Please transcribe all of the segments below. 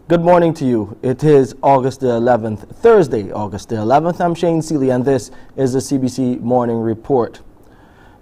Good morning to you. It is August the 11th, Thursday, August the 11th. I'm Shane Seeley, and this is the CBC Morning Report.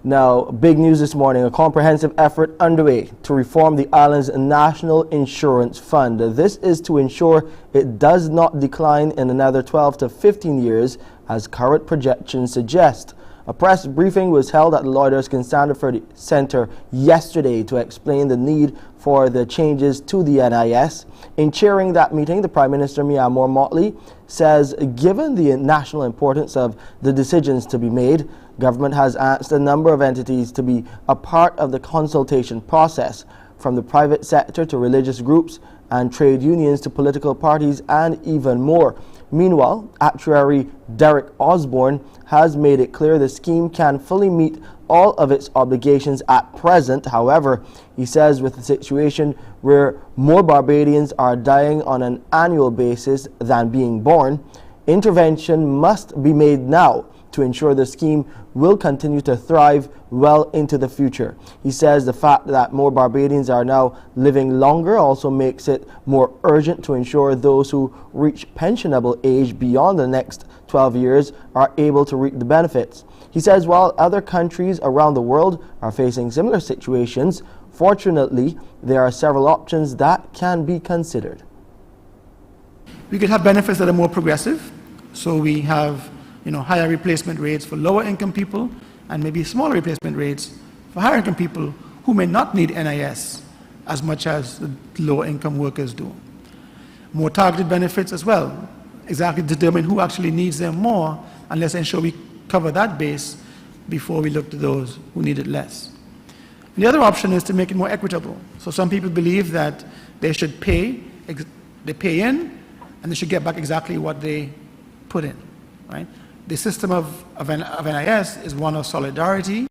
Now, big news this morning, a comprehensive effort underway to reform the island's National Insurance Fund. This is to ensure it does not decline in another 12 to 15 years, as current projections suggest. A press briefing was held at the Lloyders Standard Centre yesterday to explain the need for the changes to the NIS. In chairing that meeting, the Prime Minister, Mia Motley, says given the national importance of the decisions to be made, government has asked a number of entities to be a part of the consultation process, from the private sector to religious groups and trade unions to political parties and even more. Meanwhile, actuary Derek Osborne has made it clear the scheme can fully meet all of its obligations at present. However, he says with the situation where more Barbadians are dying on an annual basis than being born, intervention must be made now to ensure the scheme will continue to thrive well into the future. He says the fact that more Barbadians are now living longer also makes it more urgent to ensure those who reach pensionable age beyond the next 12 years are able to reap the benefits. He says while other countries around the world are facing similar situations, fortunately, there are several options that can be considered. We could have benefits that are more progressive, so we have higher replacement rates for lower income people and maybe smaller replacement rates for higher income people who may not need NIS as much as the lower income workers do. More targeted benefits as well, exactly determine who actually needs them more, and let's ensure we cover that base before we look to those who need it less. And the other option is to make it more equitable. So some people believe that they should pay in and they should get back exactly what they put in, right? The system of NIS is one of solidarity.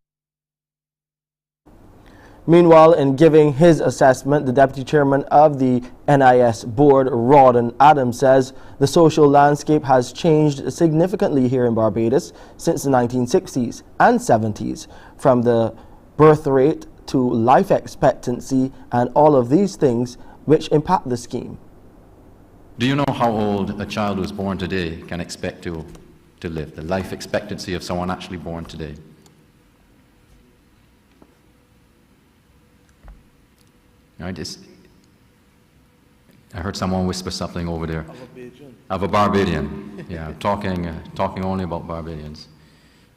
Meanwhile, in giving his assessment, the Deputy Chairman of the NIS Board, Rawdon Adams, says the social landscape has changed significantly here in Barbados since the 1960s and 70s, from the birth rate to life expectancy and all of these things which impact the scheme. Do you know how old a child who's born today can expect to live, the life expectancy of someone actually born today? Right, I heard someone whisper something over there. Of a Barbadian. Yeah, talking only about Barbadians.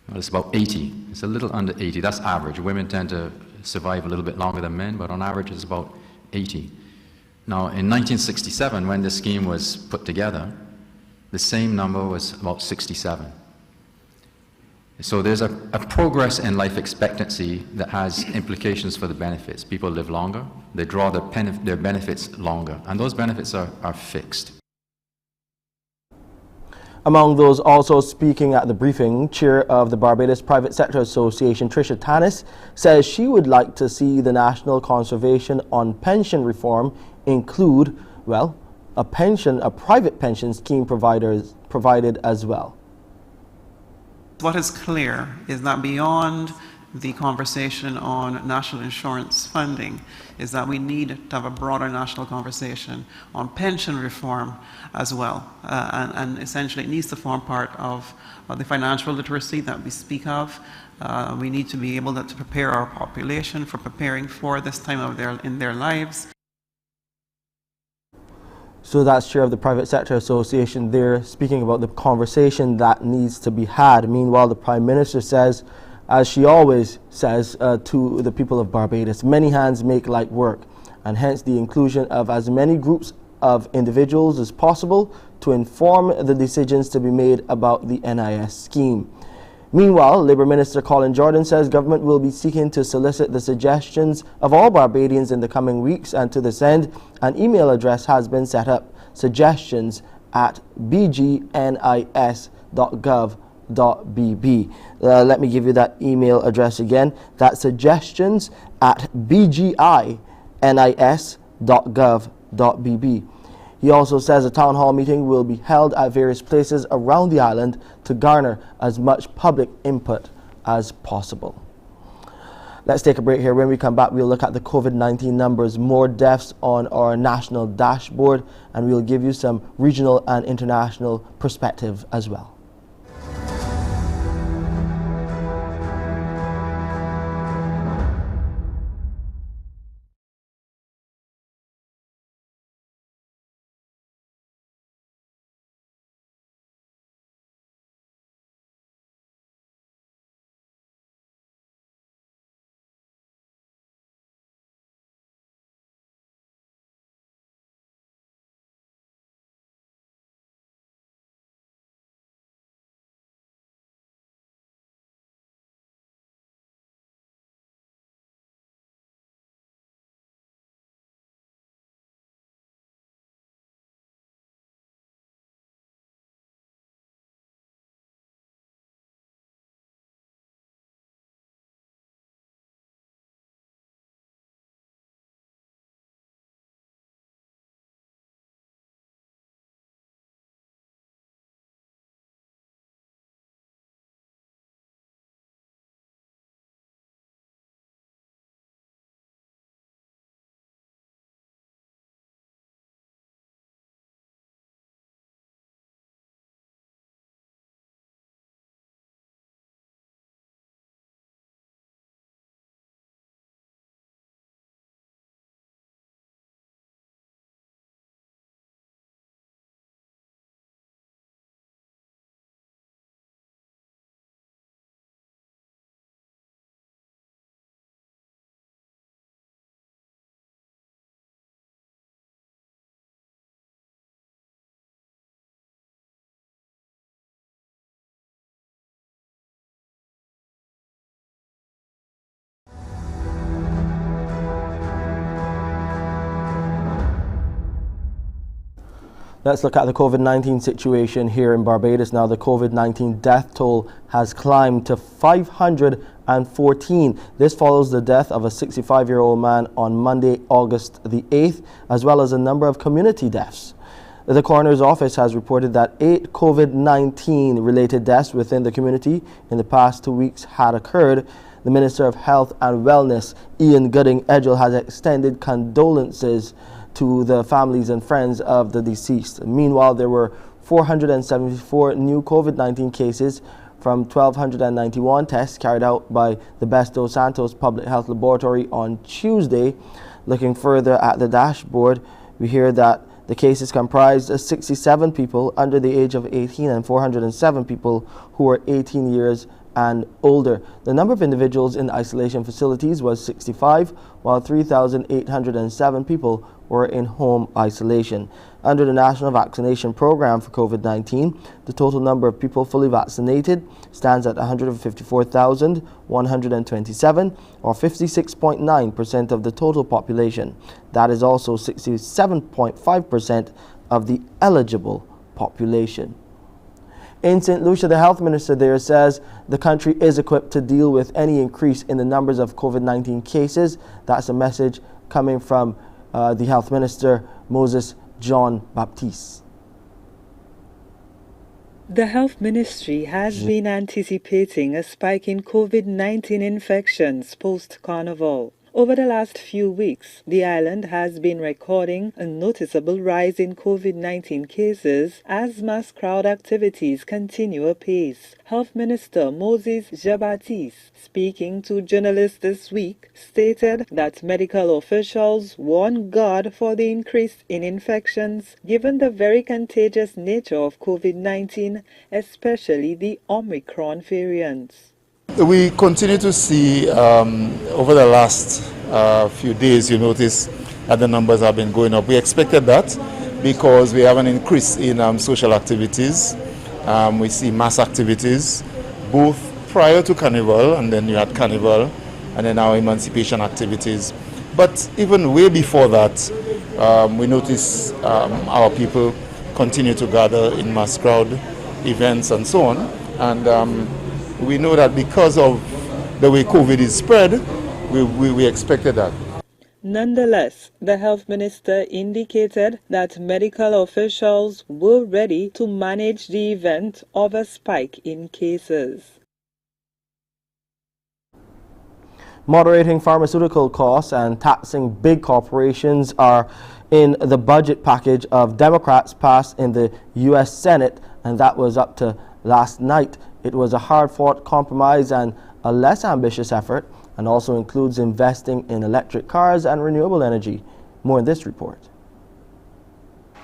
Well, it's about 80. It's a little under 80. That's average. Women tend to survive a little bit longer than men, but on average it's about 80. Now, in 1967, when this scheme was put together, the same number was about 67. So there's a progress in life expectancy that has implications for the benefits. People live longer, they draw their benefits longer, and those benefits are fixed. Among those also speaking at the briefing, Chair of the Barbados Private Sector Association, Tricia Tannis, says she would like to see the National Conservation on Pension Reform include, well, a private pension scheme provided as well. What is clear is that beyond the conversation on national insurance funding is that we need to have a broader national conversation on pension reform as well. And essentially it needs to form part of the financial literacy that we speak of. We need to be able to prepare our population for preparing for this time in their lives. So that's Chair of the Private Sector Association there, speaking about the conversation that needs to be had. Meanwhile, the Prime Minister says, as she always says to the people of Barbados, many hands make light work, and hence the inclusion of as many groups of individuals as possible to inform the decisions to be made about the NIS scheme. Meanwhile, Labour Minister Colin Jordan says government will be seeking to solicit the suggestions of all Barbadians in the coming weeks, and to this end, an email address has been set up, suggestions@bgnis.gov.bb. Let me give you that email address again. That's suggestions@bgnis.gov.bb. He also says a town hall meeting will be held at various places around the island to garner as much public input as possible. Let's take a break here. When we come back, we'll look at the COVID-19 numbers, more deaths on our national dashboard, and we'll give you some regional and international perspective as well. Let's look at the COVID-19 situation here in Barbados. Now, the COVID-19 death toll has climbed to 514. This follows the death of a 65-year-old man on Monday, August the 8th, as well as a number of community deaths. The coroner's office has reported that 8 COVID-19 related deaths within the community in the past 2 weeks had occurred. The Minister of Health and Wellness, Ian Gooding-Edgell, has extended condolences to the families and friends of the deceased. Meanwhile, there were 474 new COVID-19 cases from 1,291 tests carried out by the Best dos Santos Public Health Laboratory on Tuesday. Looking further at the dashboard, we hear that the cases comprised 67 people under the age of 18 and 407 people who were 18 years and older. The number of individuals in isolation facilities was 65, while 3,807 people were in home isolation. Under the National Vaccination Program for COVID-19, the total number of people fully vaccinated stands at 154,127, or 56.9% of the total population. That is also 67.5% of the eligible population. In St. Lucia, the health minister there says the country is equipped to deal with any increase in the numbers of COVID-19 cases. That's a message coming from the health minister, Moses John Baptiste. The health ministry has been anticipating a spike in COVID-19 infections post-carnival. Over the last few weeks, the island has been recording a noticeable rise in COVID-19 cases as mass crowd activities continue apace. Health Minister Moses Jean-Baptiste, speaking to journalists this week, stated that medical officials warn God for the increase in infections given the very contagious nature of COVID-19, especially the Omicron variants. We continue to see over the last few days, you notice that the numbers have been going up. We expected that because we have an increase in social activities. We see mass activities, both prior to Carnival, and then you had Carnival, and then our emancipation activities. But even way before that, we notice our people continue to gather in mass crowd events and so on. And we know that because of the way COVID is spread, we expected that. Nonetheless, the health minister indicated that medical officials were ready to manage the event of a spike in cases. Moderating pharmaceutical costs and taxing big corporations are in the budget package of Democrats passed in the U.S. Senate, and that was up to last night. It was a hard-fought compromise and a less ambitious effort, and also includes investing in electric cars and renewable energy. More in this report.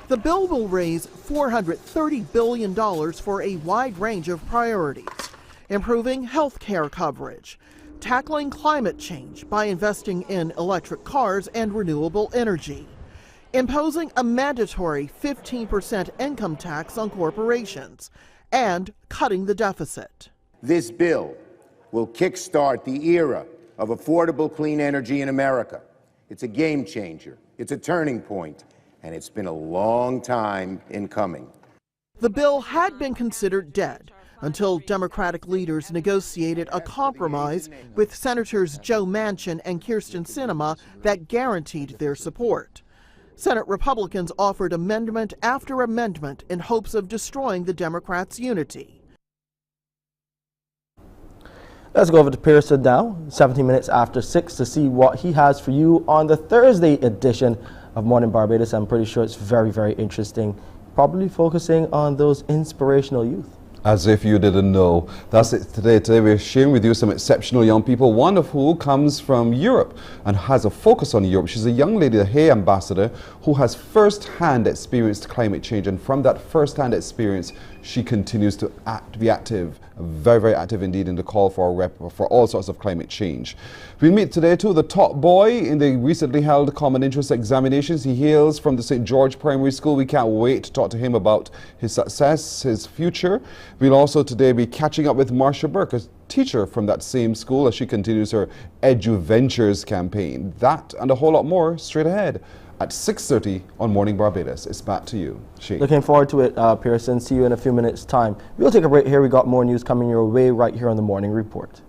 The bill will raise $430 billion for a wide range of priorities, improving health care coverage, tackling climate change by investing in electric cars and renewable energy, imposing a mandatory 15% income tax on corporations, and cutting the deficit. This bill will kickstart the era of affordable clean energy in America. It's a game changer. It's a turning point, and it's been a long time in coming. The bill had been considered dead until Democratic leaders negotiated a compromise with Senators Joe Manchin and Kyrsten Sinema that guaranteed their support. Senate Republicans offered amendment after amendment in hopes of destroying the Democrats' unity. Let's go over to Pearson now, 17 minutes after 6, to see what he has for you on the Thursday edition of Mornin Barbados. I'm pretty sure it's very, very interesting, probably focusing on those inspirational youth. As if you didn't know. That's it today. Today we're sharing with you some exceptional young people, one of who comes from Europe and has a focus on Europe. She's a young lady, the Hay Ambassador, who has first-hand experienced climate change, and from that first-hand experience she continues to be active, very, very active indeed, in the call for all sorts of climate change. We meet today too the top boy in the recently held Common Interest examinations. He hails from the St. George Primary School. We can't wait to talk to him about his success, his future. We'll also today be catching up with Marcia Burke, a teacher from that same school, as she continues her EduVentures campaign. That and a whole lot more straight ahead at 6:30 on Morning Barbados. It's back to you, Shane. Looking forward to it, Pearson. See you in a few minutes' time. We'll take a break here. We got more news coming your way right here on the Morning Report.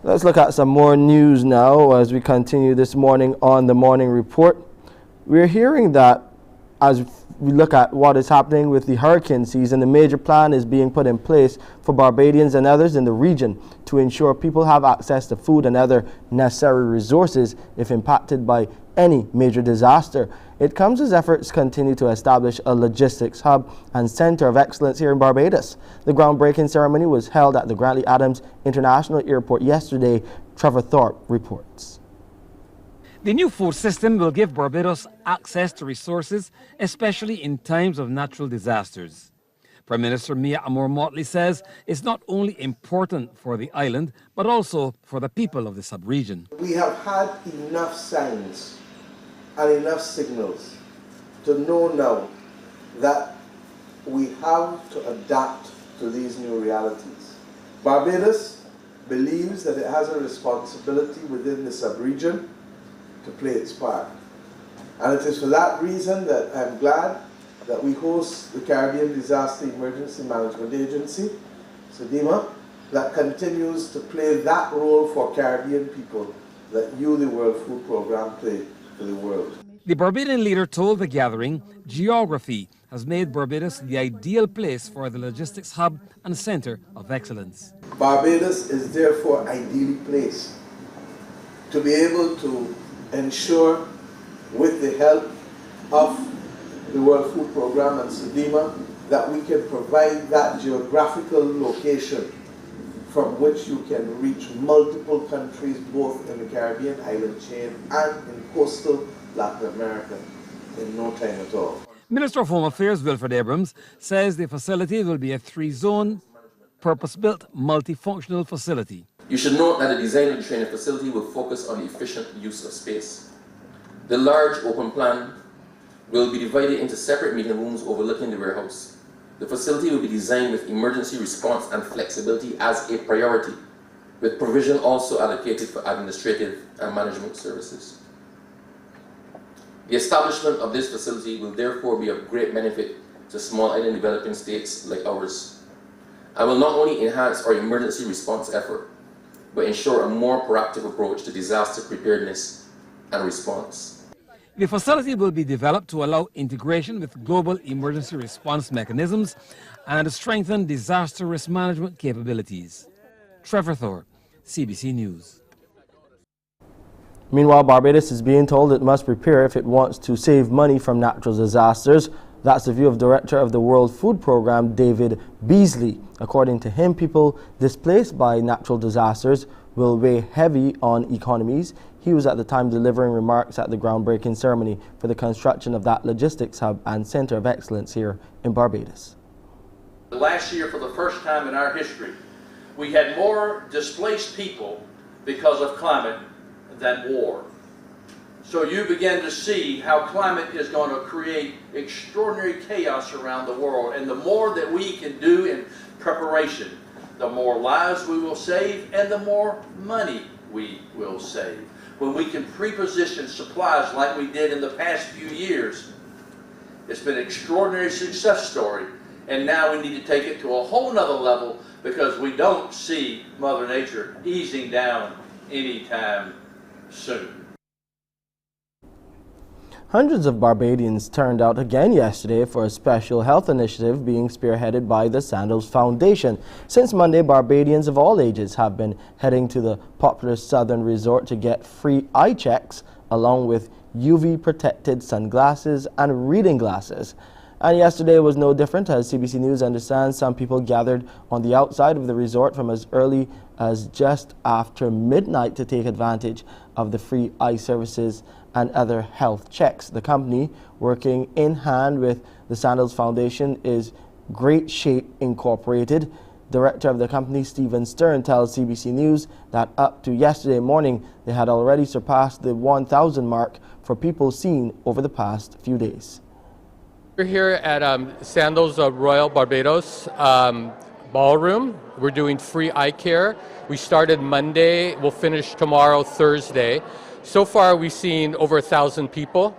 Let's look at some more news now as we continue this morning on the Morning Report. We're hearing that as we look at what is happening with the hurricane season, a major plan is being put in place for Barbadians and others in the region to ensure people have access to food and other necessary resources if impacted by any major disaster. It comes as efforts continue to establish a logistics hub and center of excellence here in Barbados. The groundbreaking ceremony was held at the Grantley Adams International Airport yesterday. Trevor Thorpe reports. The new food system will give Barbados access to resources, especially in times of natural disasters. Prime Minister Mia Amor-Motley says it's not only important for the island, but also for the people of the sub-region. We have had enough signs and enough signals to know now that we have to adapt to these new realities. Barbados believes that it has a responsibility within the sub-region to play its part. And it is for that reason that I'm glad that we host the Caribbean Disaster Emergency Management Agency, SEDEMA, that continues to play that role for Caribbean people that you, the World Food Programme, play for the world. The Barbadian leader told the gathering geography has made Barbados the ideal place for the logistics hub and center of excellence. Barbados is therefore ideally placed to be able to ensure, with the help of the World Food Programme and SEDEMA, that we can provide that geographical location from which you can reach multiple countries, both in the Caribbean island chain and in coastal Latin America in no time at all. Minister of Home Affairs Wilfred Abrams says the facility will be a 3-zone, purpose-built, multifunctional facility. You should note that the design of the training facility will focus on the efficient use of space. The large open plan will be divided into separate meeting rooms overlooking the warehouse. The facility will be designed with emergency response and flexibility as a priority, with provision also allocated for administrative and management services. The establishment of this facility will therefore be of great benefit to small island developing states like ours, and will not only enhance our emergency response effort, but ensure a more proactive approach to disaster preparedness and response. The facility will be developed to allow integration with global emergency response mechanisms and strengthen disaster risk management capabilities. Trevor Thorpe, CBC News. Meanwhile, Barbados is being told it must prepare if it wants to save money from natural disasters. That's the view of Director of the World Food Programme, David Beasley. According to him, people displaced by natural disasters will weigh heavy on economies. He was at the time delivering remarks at the groundbreaking ceremony for the construction of that logistics hub and center of excellence here in Barbados. Last year, for the first time in our history, we had more displaced people because of climate than war. So you begin to see how climate is going to create extraordinary chaos around the world. And the more that we can do in preparation, the more lives we will save and the more money we will save. When we can pre-position supplies like we did in the past few years, it's been an extraordinary success story. And now we need to take it to a whole nother level because we don't see Mother Nature easing down anytime soon. Hundreds of Barbadians turned out again yesterday for a special health initiative being spearheaded by the Sandals Foundation. Since Monday, Barbadians of all ages have been heading to the popular southern resort to get free eye checks along with UV-protected sunglasses and reading glasses. And yesterday was no different. As CBC News understands, some people gathered on the outside of the resort from as early as just after midnight to take advantage of the free eye services and other health checks. The company, working in hand with the Sandals Foundation, is Great Shape Incorporated. Director of the company, Stephen Stern, tells CBC News that up to yesterday morning, they had already surpassed the 1,000 mark for people seen over the past few days. We're here at Sandals Royal Barbados Ballroom. We're doing free eye care. We started Monday, we'll finish tomorrow, Thursday. So far we've seen over 1,000 people,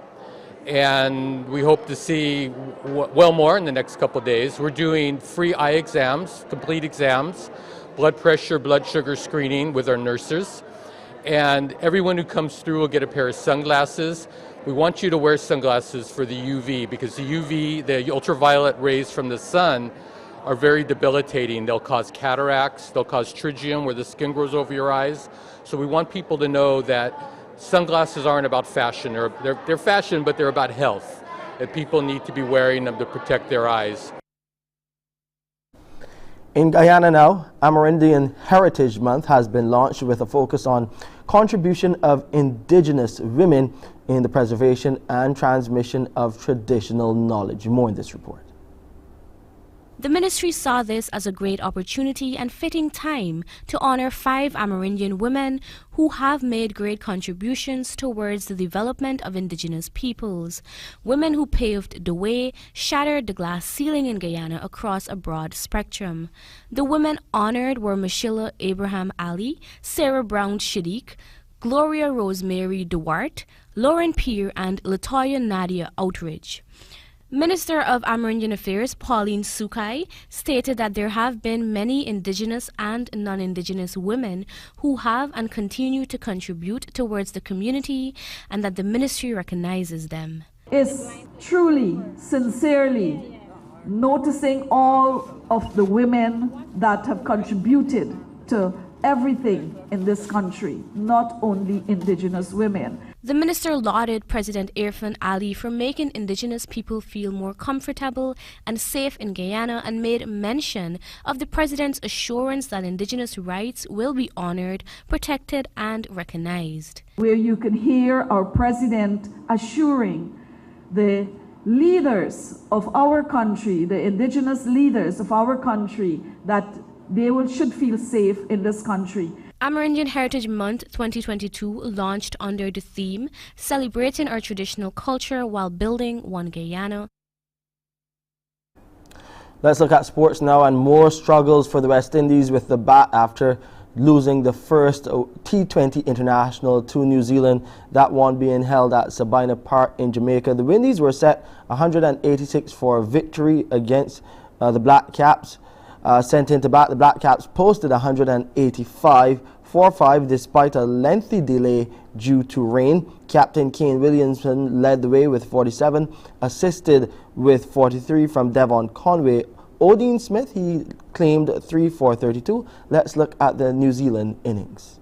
and we hope to see well more in the next couple of days. We're doing free eye exams, complete exams, blood pressure, blood sugar screening with our nurses, and everyone who comes through will get a pair of sunglasses. We want you to wear sunglasses for the UV because the UV, the ultraviolet rays from the sun, are very debilitating. They'll cause cataracts, they'll cause pterygium where the skin grows over your eyes. So we want people to know that sunglasses aren't about fashion. They're fashion, but they're about health. That people need to be wearing them to protect their eyes. In Guyana now, Amerindian Heritage Month has been launched with a focus on contribution of indigenous women in the preservation and transmission of traditional knowledge. More in this report. The ministry saw this as a great opportunity and fitting time to honor 5 Amerindian women who have made great contributions towards the development of indigenous peoples. Women who paved the way, shattered the glass ceiling in Guyana across a broad spectrum. The women honored were Michelle Abraham Ali, Sarah Brown Shiddick, Gloria Rosemary Duarte, Lauren Peer, and Latoya Nadia Outridge. Minister of Amerindian Affairs Pauline Sukai stated that there have been many indigenous and non-indigenous women who have and continue to contribute towards the community and that the ministry recognizes them. Is truly, sincerely noticing all of the women that have contributed to everything in this country, not only indigenous women. The minister lauded President Irfan Ali for making indigenous people feel more comfortable and safe in Guyana and made mention of the president's assurance that indigenous rights will be honored, protected, and recognized. Where you can hear our president assuring the leaders of our country, the indigenous leaders of our country, that they should feel safe in this country. Amerindian Heritage Month 2022 launched under the theme Celebrating Our Traditional Culture While Building One Guyana. Let's look at sports now, and more struggles for the West Indies with the bat after losing the first T20 International to New Zealand, that one being held at Sabina Park in Jamaica. The Windies were set 186 for a victory against the Black Caps. Sent into bat, the Black Caps posted 185 for 5 despite a lengthy delay due to rain. Captain Kane Williamson led the way with 47, assisted with 43 from Devon Conway. Odin Smith, he claimed 3 for 32. Let's look at the New Zealand innings.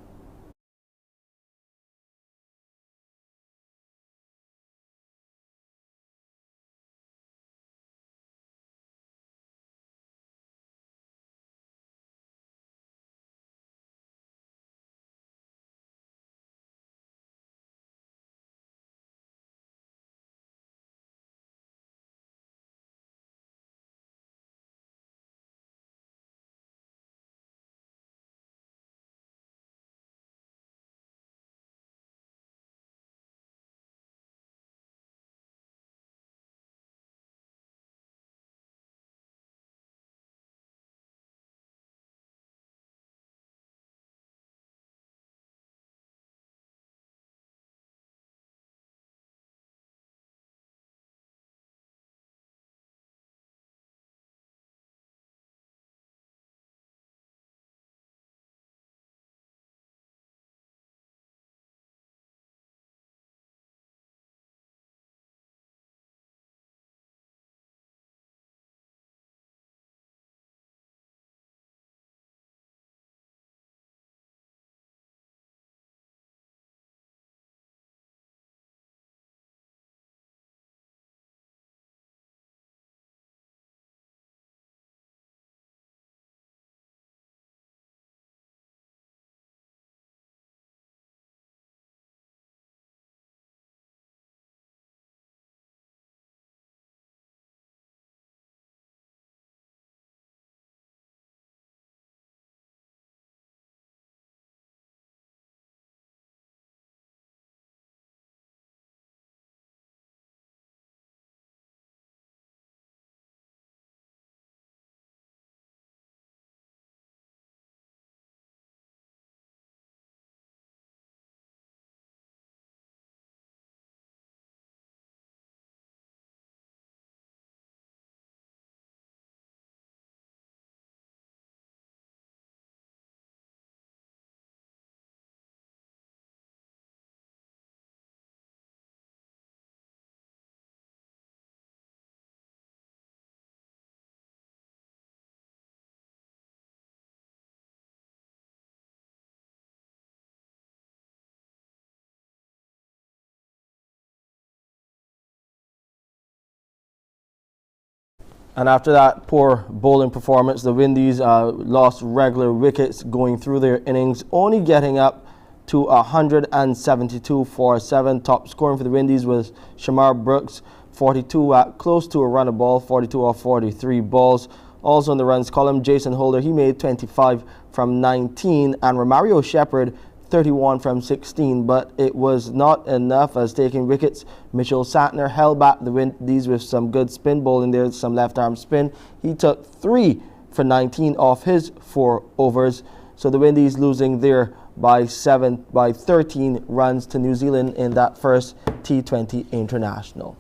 And after that poor bowling performance, the Windies lost regular wickets going through their innings, only getting up to 172 for 7. Top scoring for the Windies was Shamar Brooks, 42 at close to a run a ball, 42 off 43 balls. Also in the runs column, Jason Holder, he made 25 from 19, and Romario Shepherd, 31 from 16, but it was not enough as taking wickets. Mitchell Santner held back the Windies with some good spin bowling there, some left arm spin. He took 3 for 19 off his 4 overs. So the Windies losing there by 13 runs to New Zealand in that first T20 international.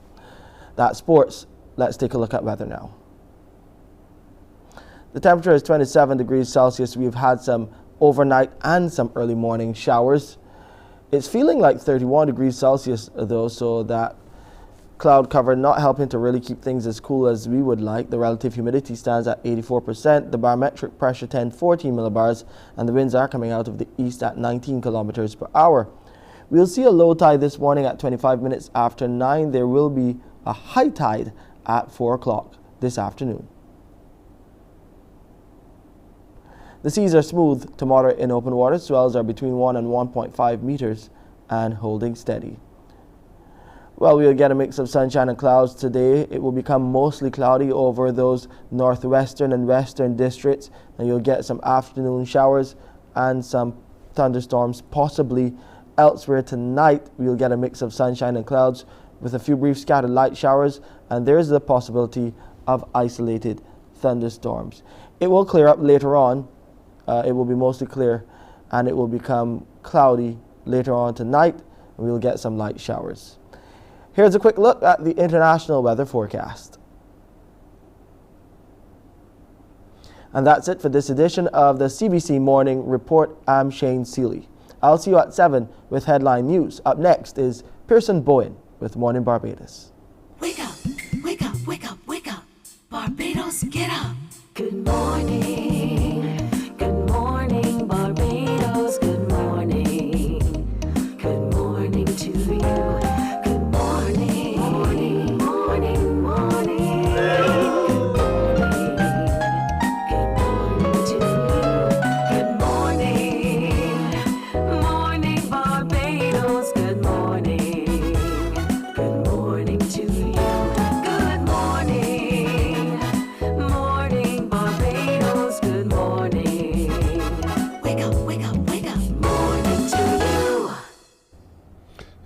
That's sports. Let's take a look at weather now. The temperature is 27 degrees Celsius. We've had some overnight and some early morning showers. It's feeling like 31 degrees Celsius though, so that cloud cover not helping to really keep things as cool as we would like. The relative humidity stands at 84%, the barometric pressure 1014 millibars, and the winds are coming out of the east at 19 kilometers per hour. We'll see a low tide this morning at 25 minutes after 9. There will be a high tide at 4 o'clock this afternoon. The seas are smooth to moderate in open water. Swells are between 1 and 1.5 meters and holding steady. Well, we'll get a mix of sunshine and clouds today. It will become mostly cloudy over those northwestern and western districts, and you'll get some afternoon showers and some thunderstorms possibly elsewhere tonight. We'll get a mix of sunshine and clouds with a few brief scattered light showers, and there is the possibility of isolated thunderstorms. It will clear up later on. It will be mostly clear, and it will become cloudy later on tonight, and we'll get some light showers. Here's a quick look at the international weather forecast. And that's it for this edition of the CBC Morning Report. I'm Shane Seeley. I'll see you at 7 with headline news. Up next is Pearson Bowen with Mornin Barbados. Wake up, wake up, wake up, wake up. Barbados, get up. Good morning. Good morning, Barbados. Good morning. Good morning to you. Good morning. Morning, morning, morning. Good morning. Good morning to you. Good morning. Morning, Barbados. Good morning. Good morning to you. Good morning. Morning, Barbados. Good morning. Wake up, wake up, wake up. Morning to you.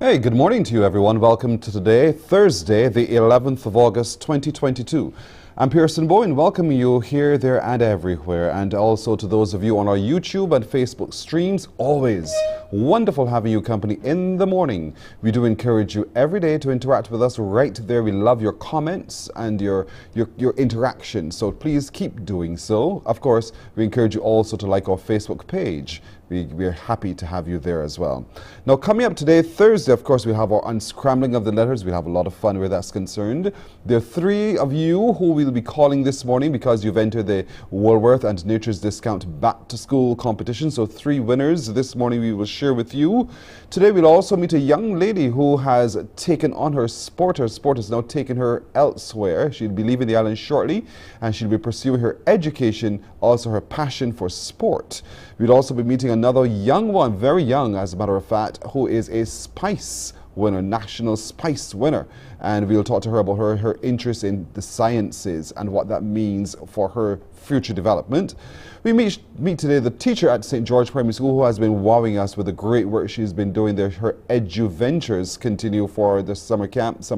Hey, good morning to you, everyone. Welcome to today, Thursday, the 11th of August, 2022. I'm Pearson Bowen, welcoming you here, there, and everywhere. And also to those of you on our YouTube and Facebook streams, always wonderful having you company in the morning. We do encourage you every day to interact with us right there. We love your comments and your interaction, so please keep doing so. Of course, we encourage you also to like our Facebook page. We're happy to have you there as well. Now, coming up today, Thursday, of course, we have our unscrambling of the letters. We'll have a lot of fun where that's concerned. There are 3 of you who we'll be calling this morning because you've entered the Woolworth and Nature's Discount Back to School competition. So 3 winners this morning we will share with you. Today we'll also meet a young lady who has taken on her sport. Her sport has now taken her elsewhere. She'll be leaving the island shortly, and she'll be pursuing her education, also her passion for sport. We'll also be meeting another young one, very young as a matter of fact, who is a Spice winner, national Spice winner. And we'll talk to her about her interest in the sciences and what that means for her future development. We meet today the teacher at St. George Primary School who has been wowing us with the great work she's been doing there. Her Edu-Ventures continue for the summer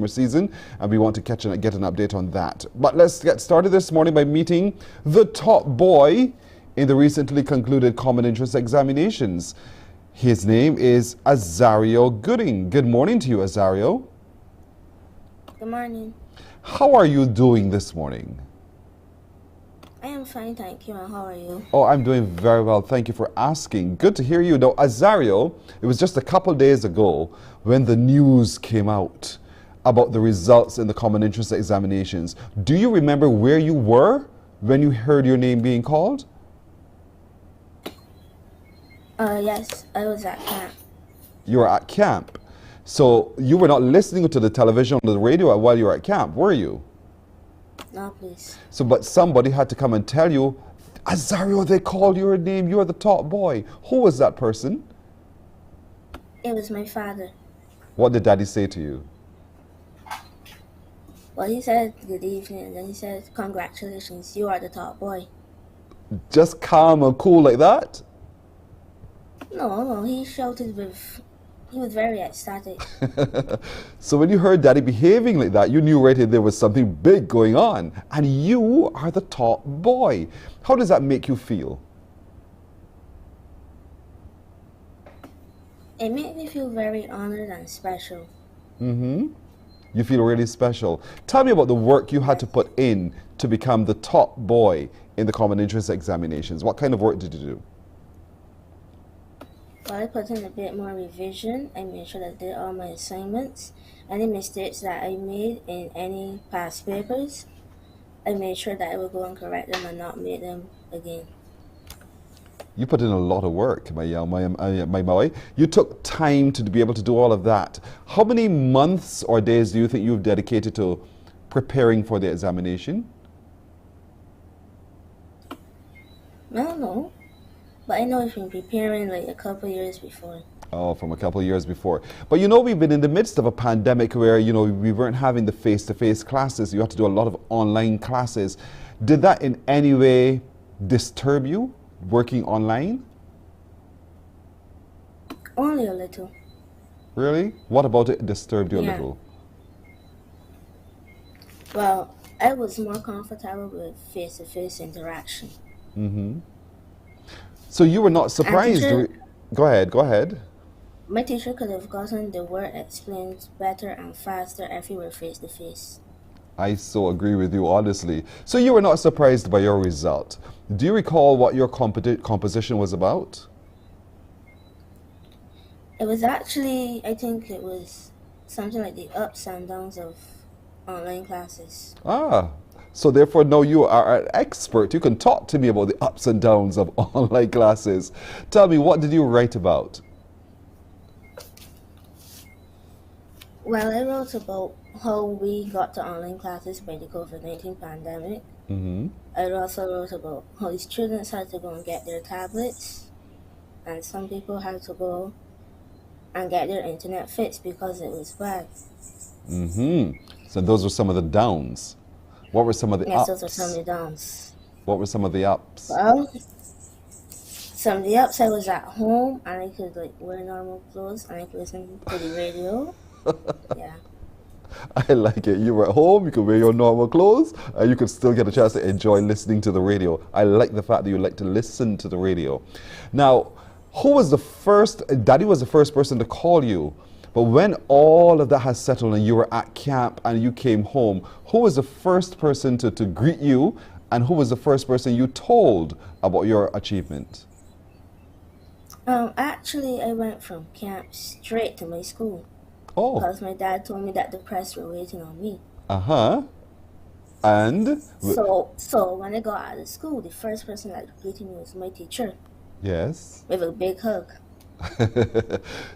season, and we want to get an update on that. But let's get started this morning by meeting the top boy in the recently concluded Common Interest examinations. His name is Azario Gooding. Good morning to you, Azario. Good morning. How are you doing this morning? I am fine, thank you. And how are you? Oh, I'm doing very well. Thank you for asking. Good to hear you. Now, Azario, it was just a couple days ago when the news came out about the results in the Common Interest examinations. Do you remember where you were when you heard your name being called? Yes, I was at camp. You were at camp. So you were not listening to the television or the radio while you were at camp, were you? No, please. So, but somebody had to come and tell you, Azario, they called your name, you're the top boy. Who was that person? It was my father. What did daddy say to you? Well, he said good evening, and then he said, congratulations, you are the top boy. Just calm and cool like that? No, he shouted he was very ecstatic. So when you heard daddy behaving like that, you knew right away there was something big going on. And you are the top boy. How does that make you feel? It made me feel very honored and special. Mm-hmm. You feel really special. Tell me about the work you had to put in to become the top boy in the Common Interest examinations. What kind of work did you do? Well, I put in a bit more revision. I made sure that I did all my assignments. Any mistakes that I made in any past papers, I made sure that I would go and correct them and not make them again. You put in a lot of work, my boy. You took time to be able to do all of that. How many months or days do you think you've dedicated to preparing for the examination? I don't know. But I know I've been preparing like a couple years before. Oh, from a couple of years before. But you know, we've been in the midst of a pandemic where, you know, we weren't having the face-to-face classes. You had to do a lot of online classes. Did that in any way disturb you, working online? Only a little. Really? What about it disturbed you a Yeah. little? Well, I was more comfortable with face-to-face interaction. Mm-hmm. So you were not surprised? Go ahead. My teacher could have gotten the word explained better and faster if we were face-to-face. I so agree with you, honestly. So you were not surprised by your result. Do you recall what your composition was about? It was actually, I think it was something like the ups and downs of online classes. Ah, so therefore now you are an expert. You can talk to me about the ups and downs of online classes. Tell me, what did you write about? Well, I wrote about how we got to online classes by the COVID-19 pandemic. Mm-hmm. I also wrote about how the students had to go and get their tablets, and some people had to go and get their internet fixed because it was bad. Mm-hmm. So those were some of the downs. What were some of the Yes, ups? those were some of the downs. What were some of the ups? Well, some of the ups, I was at home and I could like wear normal clothes and I could listen to the radio. Yeah. I like it. You were at home, you could wear your normal clothes, and you could still get a chance to enjoy listening to the radio. I like the fact that you like to listen to the radio. Now, who was the first, Daddy was the first person to call you, but when all of that has settled and you were at camp and you came home, who was the first person to greet you, and who was the first person you told about your achievement? Actually, I went from camp straight to my school. Oh. Because my dad told me that the press were waiting on me. Uh-huh. And? So when I got out of school, the first person that greeted me was my teacher. Yes. With a big hug.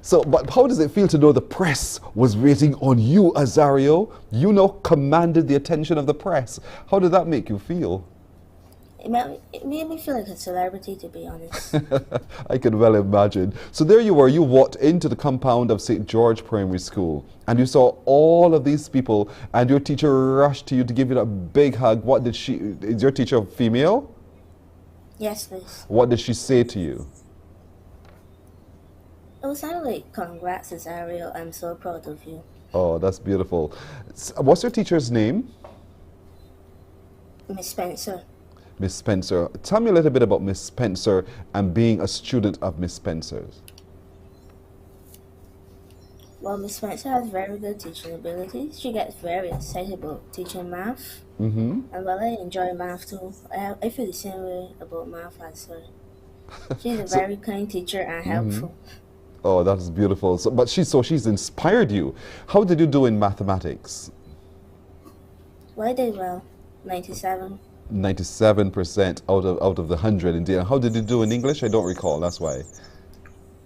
So, but how does it feel to know the press was waiting on you, Azario? You now commanded the attention of the press. How did that make you feel? It made me feel like a celebrity, to be honest. I can well imagine. So there you were, you walked into the compound of St. George Primary School and you saw all of these people and your teacher rushed to you to give you a big hug. What did she, is your teacher female? Yes, please. What did she say to you? It was kind of like, congrats, Azario, I'm so proud of you. Oh, that's beautiful. What's your teacher's name? Miss Spencer. Miss Spencer. Tell me a little bit about Miss Spencer and being a student of Miss Spencer's. Well, Miss Spencer has very good teaching abilities. She gets very excited about teaching math. Mm-hmm. And while I enjoy math too, I feel the same way about math as her. She's a very kind teacher and helpful. Mm-hmm. Oh, that's beautiful. So she's inspired you. How did you do in mathematics? Well, I did well. 97. 97% out of the 100 indeed. And how did you do in English? I don't recall, that's why.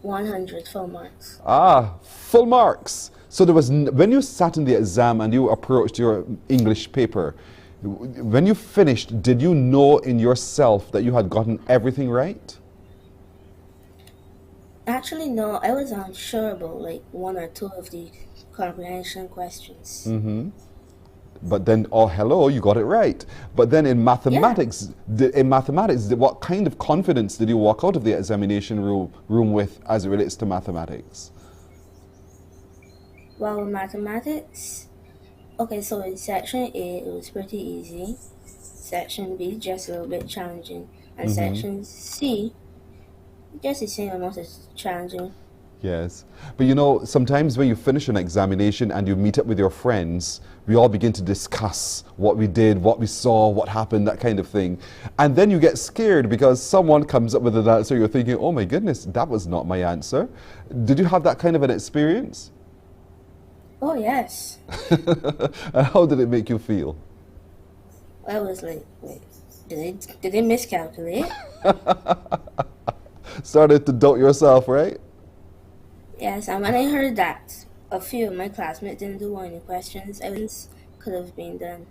100 full marks. Ah, full marks. So there was, when you sat in the exam and you approached your English paper, When you finished, did you know in yourself that you had gotten everything right? Actually, no, I was unsure about like one or two of the comprehension questions. Mm-hmm. But then, oh, hello, you got it right. But then in mathematics, what kind of confidence did you walk out of the examination room with as it relates to mathematics? Well, with mathematics, okay, so in section A, it was pretty easy. Section B, just a little bit challenging. And section C, just the same amount as challenging. Yes. But you know, sometimes when you finish an examination and you meet up with your friends, we all begin to discuss what we did, what we saw, what happened, that kind of thing. And then you get scared because someone comes up with an answer, you're thinking, oh my goodness, that was not my answer. Did you have that kind of an experience? Oh, yes. And how did it make you feel? I was like, wait, did they miscalculate? Started to doubt yourself, right? Yes, and when I heard that a few of my classmates didn't do any questions, I was could have been done.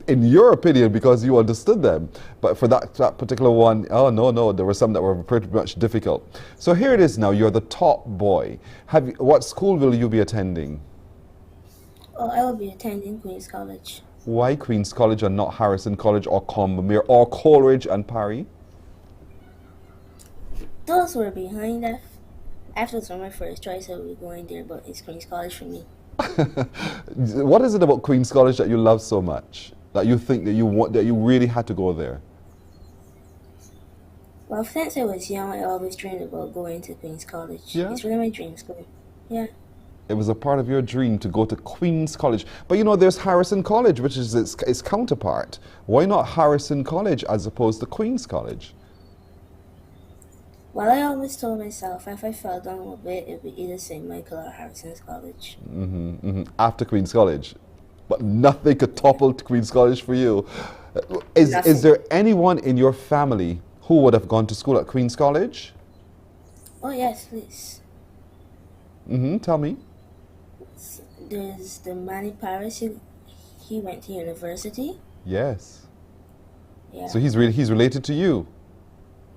In your opinion, because you understood them. But for that particular one, oh no, there were some that were pretty much difficult. So here it is now, you're the top boy. What school will you be attending? Oh, I will be attending Queen's College. Why Queen's College and not Harrison College or Combermere or Coleridge and Parry? Those were behind that. After it was my first choice, I would be going there, but it's Queen's College for me. What is it about Queen's College that you love so much? That you think that you want, that you really had to go there? Well, since I was young, I always dreamed about going to Queen's College. Yeah? It's really my dream school. Yeah. It was a part of your dream to go to Queen's College. But you know, there's Harrison College, which is its counterpart. Why not Harrison College as opposed to Queen's College? Well, I always told myself if I fell down a bit, it would be either St. Michael or Harrison's College. After Queen's College. But nothing could topple Queen's College for you. Is there anyone in your family who would have gone to school at Queen's College? Oh, yes, please. Tell me. There's the Manny Paris. He went to university. Yes. Yeah. So he's related to you?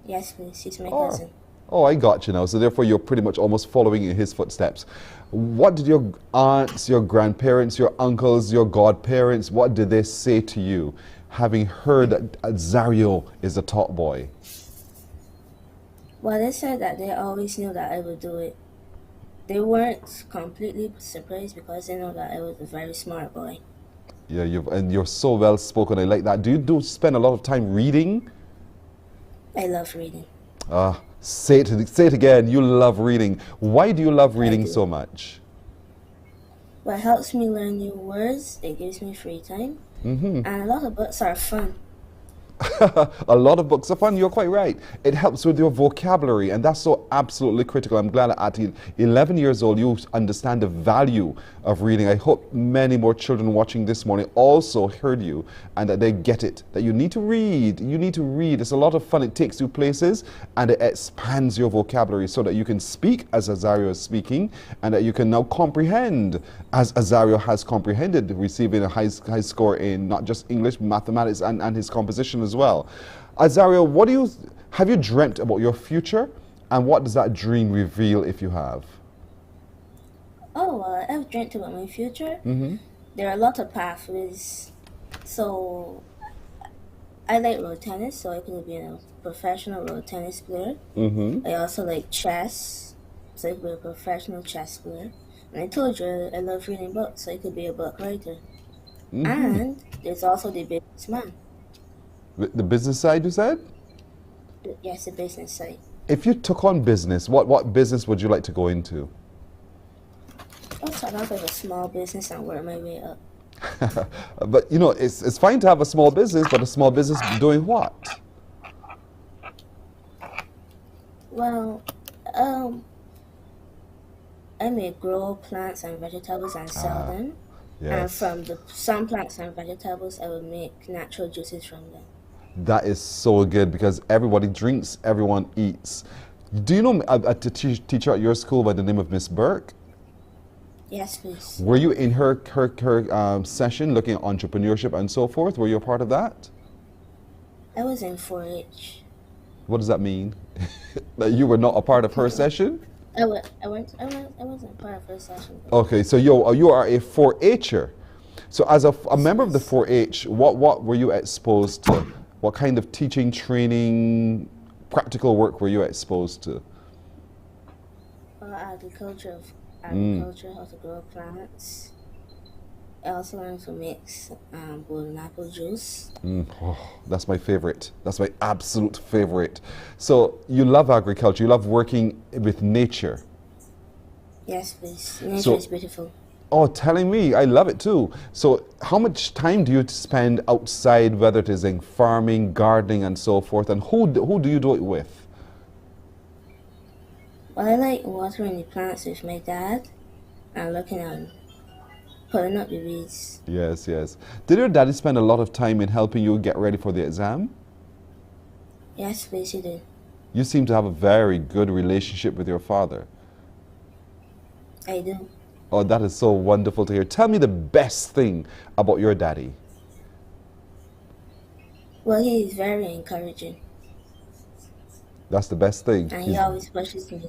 Yes, please. He's my cousin. Oh, I got you now. So therefore you're pretty much almost following in his footsteps. What did your aunts, your grandparents, your uncles, your godparents, what did they say to you, having heard that Zario is the top boy? Well, they said that they always knew that I would do it. They weren't completely surprised because they know that I was a very smart boy. Yeah, you're so well spoken. I like that. Do you spend a lot of time reading? I love reading. Say it again. You love reading. Why do you love reading so much? Well, it helps me learn new words. It gives me free time. And a lot of books are fun. A lot of books are fun. You're quite right. It helps with your vocabulary, and that's so absolutely critical. I'm glad that at 11 years old you understand the value of reading. I hope many more children watching this morning also heard you and that they get it, that you need to read. You need to read. It's a lot of fun. It takes you places and it expands your vocabulary so that you can speak as Azario is speaking and that you can now comprehend as Azario has comprehended, receiving a high score in not just English, mathematics and his composition as well. Azario, have you dreamt about your future, and what does that dream reveal if you have? Oh, I've dreamt about my future. There are a lot of pathways. So I like road tennis, so I could be a professional road tennis player. I also like chess, so I could be a professional chess player. And I told you I love reading books, so I could be a book writer. And there's also the businessman. The business side, you said? Yes, the business side. If you took on business, what business would you like to go into? I'll start off with a small business and work my way up. But you know, it's fine to have a small business, but a small business doing what? Well, I may grow plants and vegetables and sell them. Yes. And from some plants and vegetables, I will make natural juices from them. That is so good because everybody drinks, everyone eats. Do you know a teacher at your school by the name of Miss Burke? Yes, please. Were you in her session looking at entrepreneurship and so forth? Were you a part of that? I was in 4-H. What does that mean? That you were not a part of her session? I wasn't part of her session. Okay, so you are a 4-H'er. So as a member of the 4-H, what were you exposed to? What kind of teaching, training, practical work were you exposed to? Agriculture, how to grow plants. I also learned to mix golden apple juice. Oh, that's my favorite. That's my absolute favorite. So you love agriculture. You love working with nature. Yes, please. Nature is beautiful. Oh, telling me, I love it too. So how much time do you spend outside, whether it is in farming, gardening, and so forth? And who do you do it with? Well, I like watering the plants with my dad and looking at pulling up the weeds. Yes, yes. Did your daddy spend a lot of time in helping you get ready for the exam? Yes, please, he did. You seem to have a very good relationship with your father. I do. Oh, that is so wonderful to hear. Tell me the best thing about your daddy. Well, he is very encouraging. That's the best thing. And he always pushes me.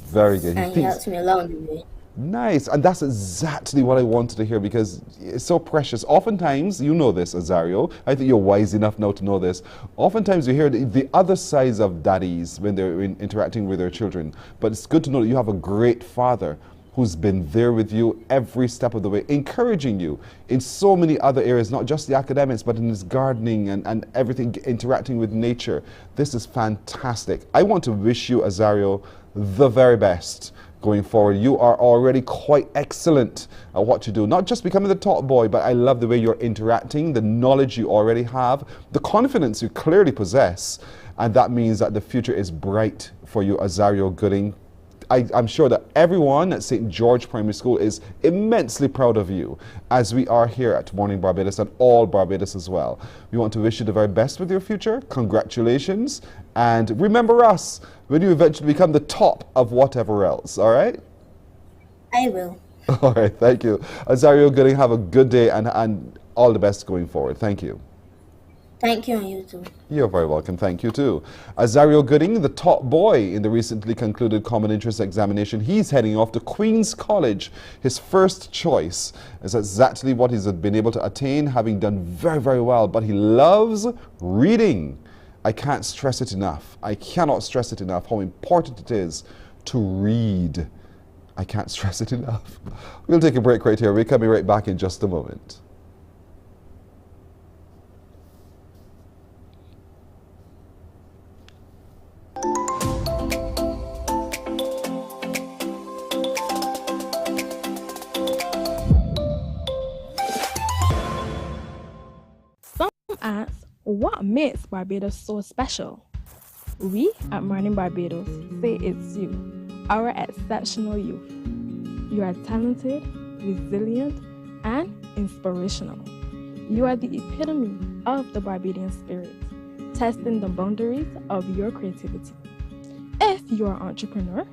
Very good. And he helps me along the way. Nice. And that's exactly what I wanted to hear because it's so precious. Oftentimes, you know this, Azario. I think you're wise enough now to know this. Oftentimes, you hear the other sides of daddies when they're interacting with their children. But it's good to know that you have a great father who's been there with you every step of the way, encouraging you in so many other areas, not just the academics, but in his gardening and everything, interacting with nature. This is fantastic. I want to wish you, Azario, the very best going forward. You are already quite excellent at what you do, not just becoming the top boy, but I love the way you're interacting, the knowledge you already have, the confidence you clearly possess, and that means that the future is bright for you, Azario Gooding. I'm sure that everyone at St. George Primary School is immensely proud of you, as we are here at Mornin Barbados and all Barbados as well. We want to wish you the very best with your future. Congratulations. And remember us when you eventually become the top of whatever else, all right? I will. All right, thank you. Azario Gooding, have a good day and all the best going forward. Thank you. Thank you, and you too. You're very welcome. Thank you too. Azario Gooding, the top boy in the recently concluded Common Interest examination, he's heading off to Queen's College. His first choice is exactly what he's been able to attain, having done very, very well. But he loves reading. I can't stress it enough. I cannot stress it enough how important it is to read. I can't stress it enough. We'll take a break right here. We're coming right back in just a moment. Ask, what makes Barbados so special? We at Mornin Barbados say it's you, our exceptional youth. You are talented, resilient, and inspirational. You are the epitome of the Barbadian spirit, testing the boundaries of your creativity. If you are an entrepreneur,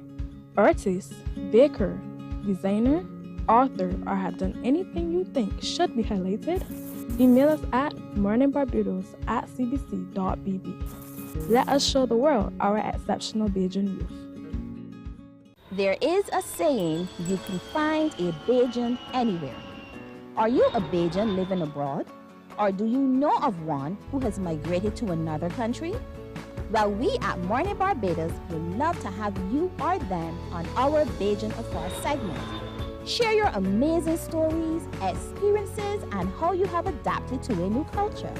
artist, baker, designer, author, or have done anything you think should be highlighted, email us at morninbarbados@cbc.bb. Let us show the world our exceptional Bajan youth. There is a saying, you can find a Bajan anywhere. Are you a Bajan living abroad? Or do you know of one who has migrated to another country? Well, we at Mornin Barbados would love to have you or them on our Bajan Afar segment. Share your amazing stories, experiences, and how you have adapted to a new culture.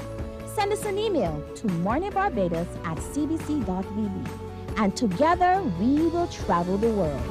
Send us an email to morninbarbados@cbc.bb, and together we will travel the world.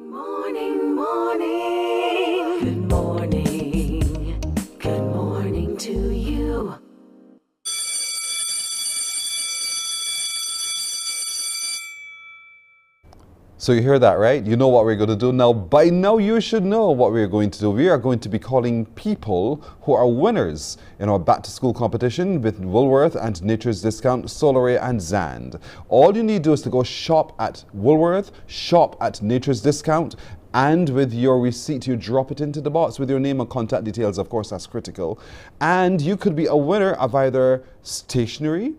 Morning, morning. Good morning. Good morning to you. So you hear that, right? You know what we're going to do now. By now, you should know what we're going to do. We are going to be calling people who are winners in our back-to-school competition with Woolworth and Nature's Discount, Solaray and Zand. All you need to do is to go shop at Woolworth, shop at Nature's Discount, and with your receipt, you drop it into the box with your name and contact details. Of course, that's critical. And you could be a winner of either stationery,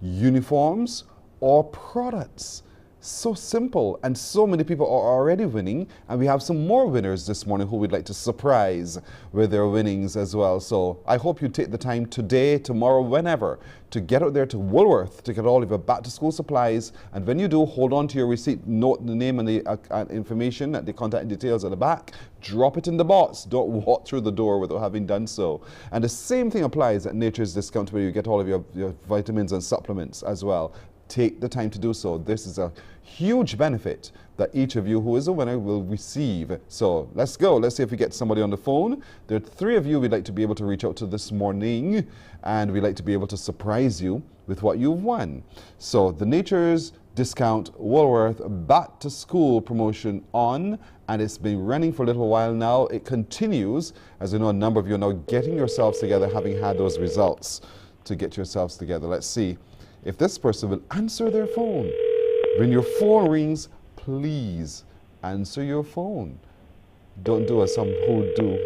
uniforms, or products. So simple, and so many people are already winning, and we have some more winners this morning who we'd like to surprise with their winnings as well. So I hope you take the time today, tomorrow, whenever, to get out there to Woolworth to get all of your back-to-school supplies. And when you do, hold on to your receipt, note the name and the information, the contact details at the back, drop it in the box. Don't walk through the door without having done so. And the same thing applies at Nature's Discount, where you get all of your vitamins and supplements as well. Take the time to do so. This is a huge benefit that each of you who is a winner will receive. So let's go. Let's see if we get somebody on the phone. There are 3 of you we'd like to be able to reach out to this morning, and we'd like to be able to surprise you with what you've won. So the Nature's Discount Woolworth Back to School promotion on, and it's been running for a little while now. It continues, as I know a number of you are now getting yourselves together, having had those results to get yourselves together. Let's see if this person will answer their phone. When your phone rings, please answer your phone. Don't do as some who do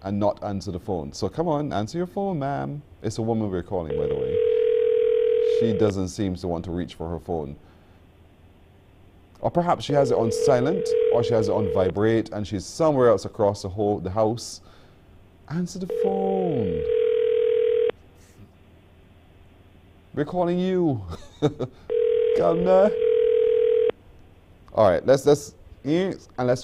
and not answer the phone. So come on, answer your phone, ma'am. It's a woman we're calling, by the way. She doesn't seem to want to reach for her phone. Or perhaps she has it on silent, or she has it on vibrate, and she's somewhere else across the house. Answer the phone. We're calling you. Come now. All right, let's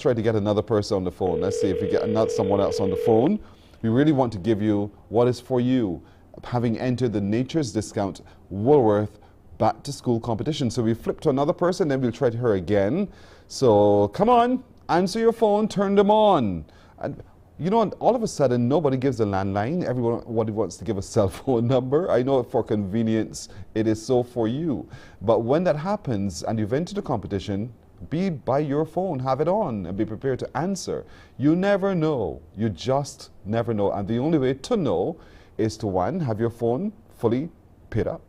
try to get another person on the phone. Let's see if we get someone else on the phone. We really want to give you what is for you, having entered the Nature's Discount Woolworth Back to School competition. So we flip to another person, then we'll try to her again. So come on, answer your phone, turn them on. And you know, all of a sudden, nobody gives a landline. Everybody wants to give a cell phone number. I know for convenience, it is so for you. But when that happens and you've entered the competition, be by your phone, have it on, and be prepared to answer. You never know. You just never know. And the only way to know is to, 1, have your phone fully paid up,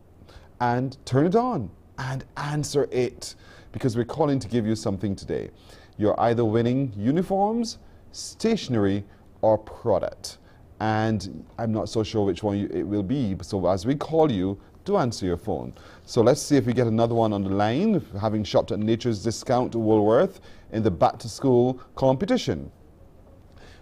and turn it on, and answer it. Because we're calling to give you something today. You're either winning uniforms, stationery, or product, and I'm not so sure which one it will be. So as we call you, do answer your phone. So let's see if we get another one on the line, having shopped at Nature's Discount Woolworth in the back to school competition.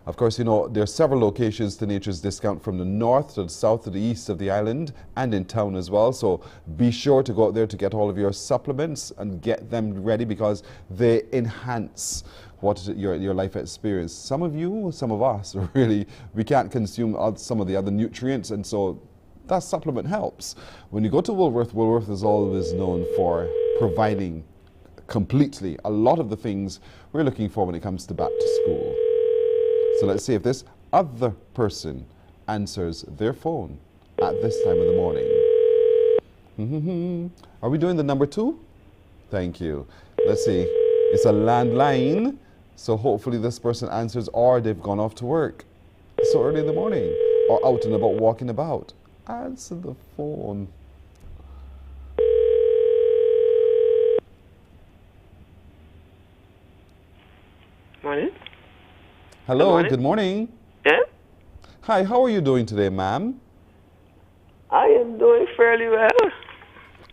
Of course, you know, there are several locations to Nature's Discount, from the north to the south to the east of the island, and in town as well. So be sure to go out there to get all of your supplements and get them ready, because they enhance your life experience. Some of you, some of us, really, we can't consume some of the other nutrients, and so that supplement helps. When you go to Woolworth, Woolworth is always known for providing completely a lot of the things we're looking for when it comes to back to school. So let's see if this other person answers their phone at this time of the morning. Are we doing the number 2? Thank you. Let's see. It's a landline, so hopefully this person answers, or they've gone off to work so early in the morning, or out and about walking about. Answer the phone. Morning. Hello, good morning. Yeah? Hi, how are you doing today, ma'am? I am doing fairly well.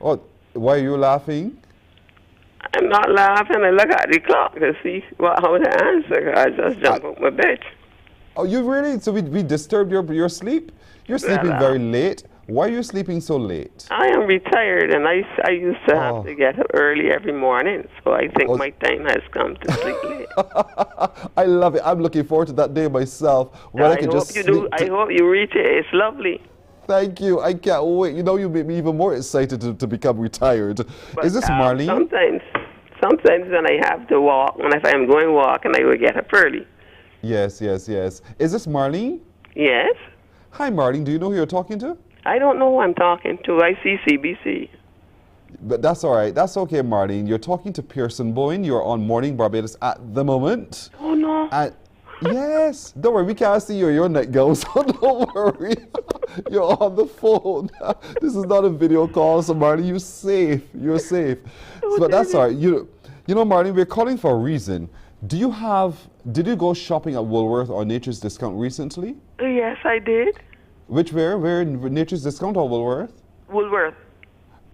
Oh, why are you laughing? I'm not laughing. I look at the clock to see how to answer. I just jump out my bed. Oh, you really? So we disturbed your sleep? You're sleeping very late. Why are you sleeping so late? I am retired, and I used to have to get up early every morning, so I think my time has come to sleep late. I love it. I'm looking forward to that day myself. When I can hope just you do. I hope you reach it. It's lovely. Thank you. I can't wait. You know, you make me even more excited to become retired. Is this Marlene? sometimes when I have to walk, and if I'm going walking, I will get up early. Yes, yes, yes. Is this Marlene? Yes. Hi, Marlene. Do you know who you're talking to? I don't know who I'm talking to. I see CBC. But that's all right. That's okay, Marlene. You're talking to Pearson Boyne. You're on Morning Barbados at the moment. Oh, no. And yes. Don't worry. We can't see you. You're a night girl, so don't worry. You're on the phone. This is not a video call, so Marlene, you're safe. You're safe. But that's all right. You know, Marlene, we're calling for a reason. Did you go shopping at Woolworth or Nature's Discount recently? Yes, I did. Where in Nature's Discount or Woolworth? Woolworth.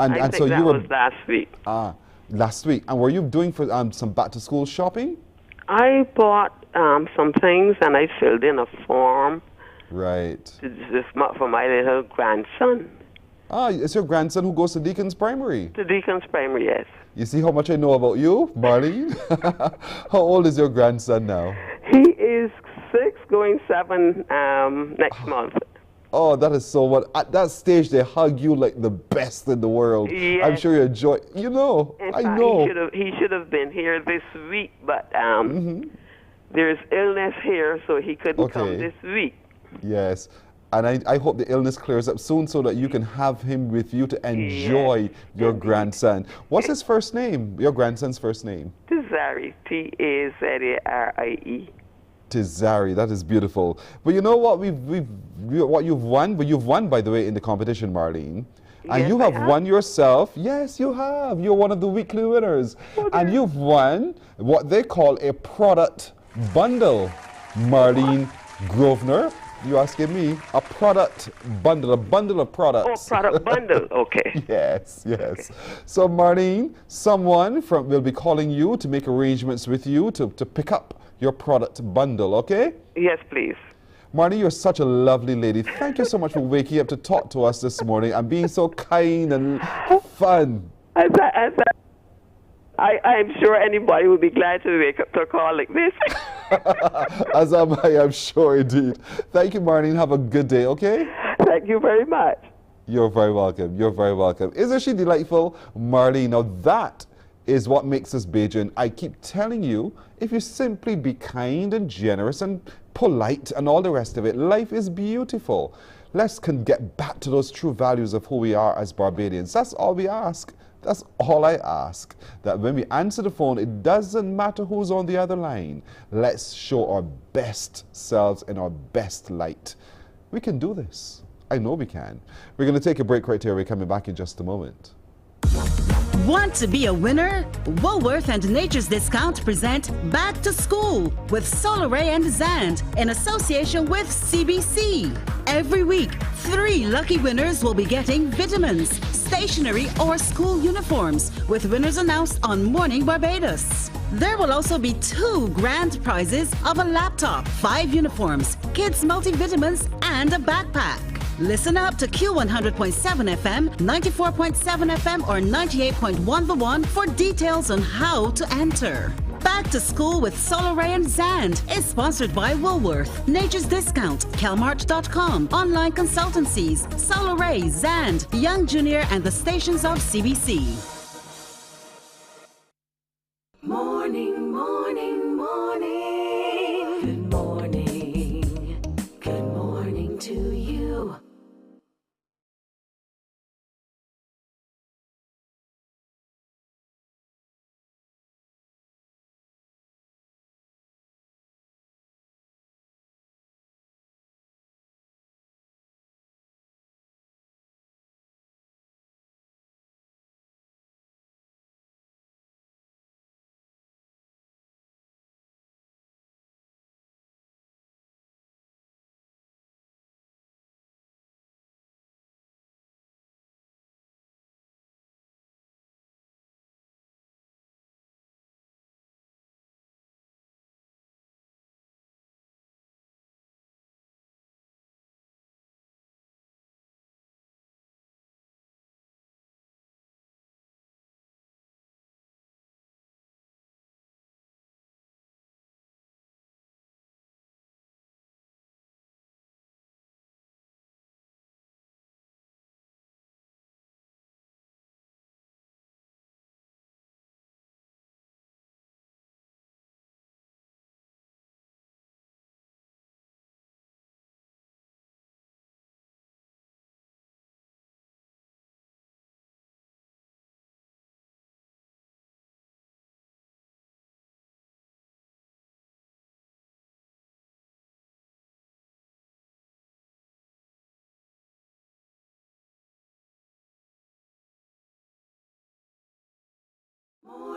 And I think so that you were was last week. Last week. And were you doing for some back to school shopping? I bought some things and I filled in a form. Right. For my little grandson. It's your grandson who goes to Deacon's Primary? To Deacon's Primary, yes. You see how much I know about you, Marlene? How old is your grandson now? He is 6, going 7 next month. Oh, that is so much. At that stage, they hug you like the best in the world. Yes. I'm sure you enjoy. You know, In I fact, know. He should have been here this week, but there's illness here, so he couldn't come this week. Yes. And I hope the illness clears up soon so that you can have him with you to enjoy your grandson. What's his first name? Your grandson's first name? Tazari, Tazarie. Tizari, that is beautiful. But you know what what you've won? But you've won, by the way, in the competition, Marlene. And Yes, you I have won yourself. Yes, you have. You're one of the weekly winners. And you've won what they call a product bundle, Marlene Grosvenor. You asking me? A product bundle, a bundle of products. Oh, product bundle, okay. Yes, yes. So Marlene, someone will be calling you to make arrangements with you to pick up your product bundle, okay? Yes, please. Marlene, you're such a lovely lady. Thank you so much for waking up to talk to us this morning and being so kind and fun. I'm sure anybody would be glad to wake up to a call like this. As am I, I'm sure indeed. Thank you, Marlene. Have a good day, okay? Thank you very much. You're very welcome. You're very welcome. Isn't she delightful? Marlene, now that is what makes us Bajan. I keep telling you, if you simply be kind and generous and polite and all the rest of it, life is beautiful. Let's get back to those true values of who we are as Barbadians. That's all we ask. That's all I ask. That when we answer the phone, it doesn't matter who's on the other line. Let's show our best selves in our best light. We can do this. I know we can. We're going to take a break right here. We're coming back in just a moment. Want to be a winner? Woolworth and Nature's Discount present Back to School with Solar Ray and Zand in association with CBC. Every week, 3 lucky winners will be getting vitamins, stationery, or school uniforms, with winners announced on Morning Barbados. There will also be 2 grand prizes of a laptop, 5 uniforms, kids multivitamins, and a backpack. Listen up to Q100.7 FM, 94.7 FM, or 98.1 The One for details on how to enter. Back to School with Solar Ray and Zand is sponsored by Woolworth, Nature's Discount, Calmart.com, online consultancies, Solar Ray, Zand, Young Junior, and the stations of CBC. Morning, morning, morning. Good morning. Good morning to you.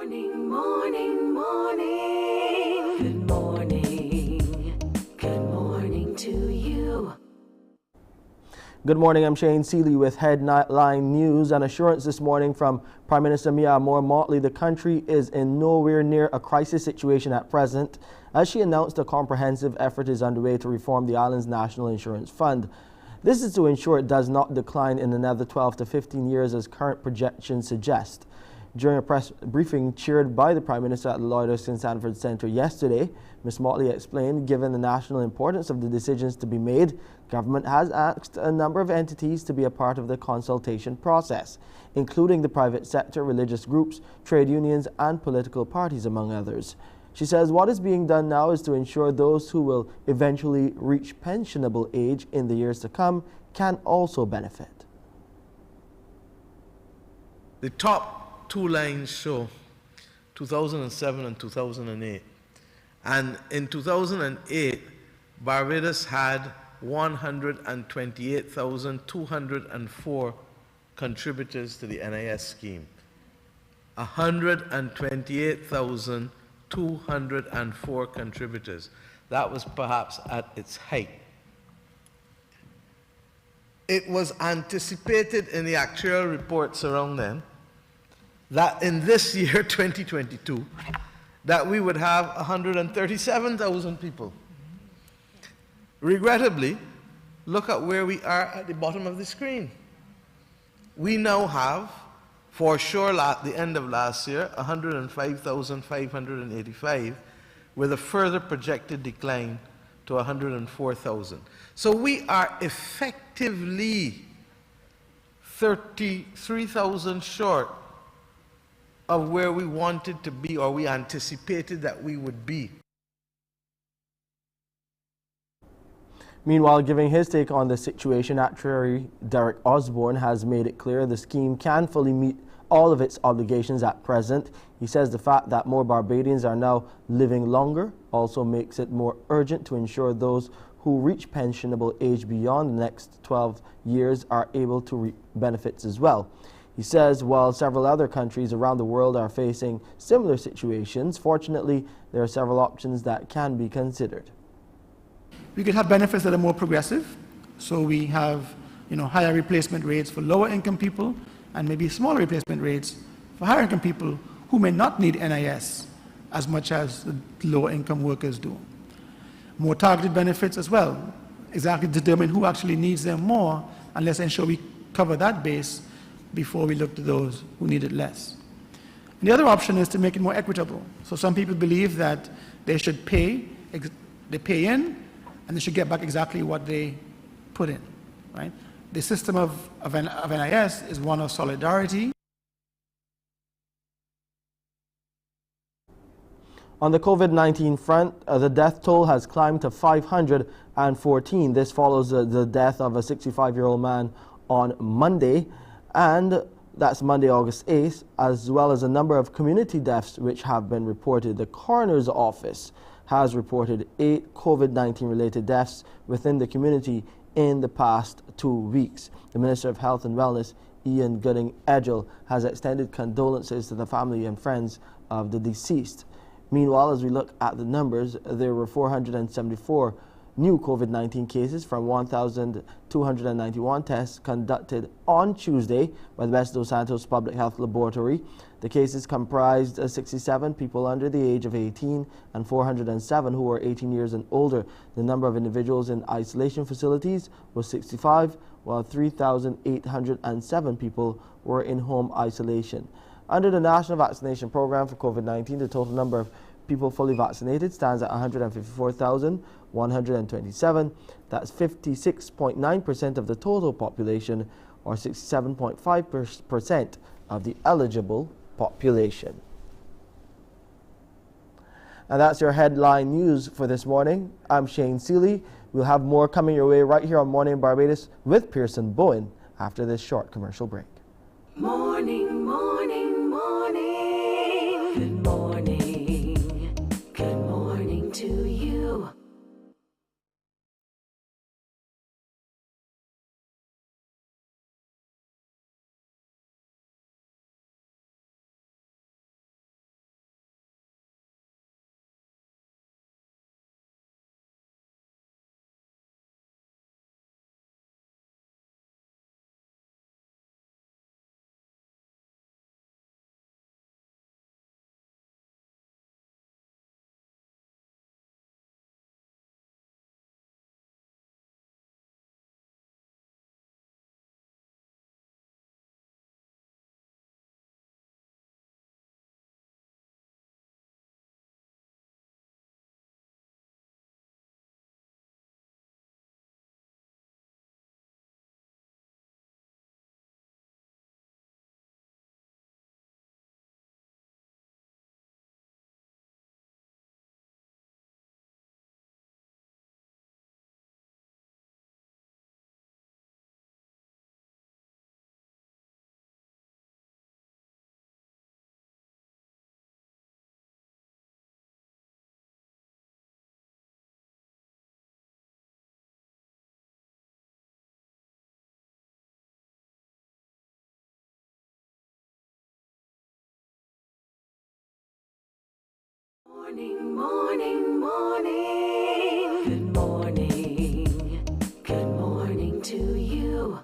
Morning, morning, morning. Good morning. Good morning to you. Good morning, I'm Shane Seeley with Headline News. An assurance this morning from Prime Minister Mia Moore-Motley the country is in nowhere near a crisis situation at present, as she announced a comprehensive effort is underway to reform the island's National Insurance Fund. This is to ensure it does not decline in another 12 to 15 years as current projections suggest. During a press briefing chaired by the Prime Minister at the Lloydhurst Sanford Centre yesterday, Ms. Motley explained, given the national importance of the decisions to be made, government has asked a number of entities to be a part of the consultation process, including the private sector, religious groups, trade unions and political parties, among others. She says what is being done now is to ensure those who will eventually reach pensionable age in the years to come can also benefit. The top two lines show 2007 and 2008. And in 2008, Barbados had 128,204 contributors to the NIS scheme. 128,204 contributors. That was perhaps at its height. It was anticipated in the actuarial reports around then that in this year, 2022, that we would have 137,000 people. Regrettably, look at where we are at the bottom of the screen. We now have, for sure at the end of last year, 105,585, with a further projected decline to 104,000. So we are effectively 33,000 short of where we wanted to be, or we anticipated that we would be. Meanwhile, giving his take on the situation, Actuary Derek Osborne has made it clear the scheme can fully meet all of its obligations at present. He says the fact that more Barbadians are now living longer also makes it more urgent to ensure those who reach pensionable age beyond the next 12 years are able to reap benefits as well. He says while several other countries around the world are facing similar situations, fortunately, there are several options that can be considered. We could have benefits that are more progressive. So we have, higher replacement rates for lower income people and maybe smaller replacement rates for higher income people who may not need NIS as much as the lower income workers do. More targeted benefits as well, exactly determine who actually needs them more, and let's ensure we cover that base before we look to those who need it less. And the other option is to make it more equitable. So some people believe that they should pay in, and they should get back exactly what they put in, right? The system of NIS is one of solidarity. On the COVID-19 front, the death toll has climbed to 514. This follows the death of a 65-year-old man on Monday, and that's Monday, August 8th, as well as a number of community deaths which have been reported. The coroner's office has reported 8 COVID-19 related deaths within the community in the past 2 weeks. The Minister of Health and Wellness, Ian Gooding-Edgell, has extended condolences to the family and friends of the deceased. Meanwhile, as we look at the numbers, there were 474 new COVID-19 cases from 1,291 tests conducted on Tuesday by the Best dos Santos Public Health Laboratory. The cases comprised 67 people under the age of 18 and 407 who were 18 years and older. The number of individuals in isolation facilities was 65, while 3,807 people were in home isolation. Under the National Vaccination Program for COVID-19, the total number of people fully vaccinated stands at 154,127. That's 56.9% of the total population, or 67.5% of the eligible population. And that's your headline news for this morning. I'm Shane Seeley. We'll have more coming your way right here on Morning Barbados with Pearson Bowen after this short commercial break. Morning, morning, morning. Good morning. Good morning to you. Morning, morning, morning. Good morning. Good morning to you.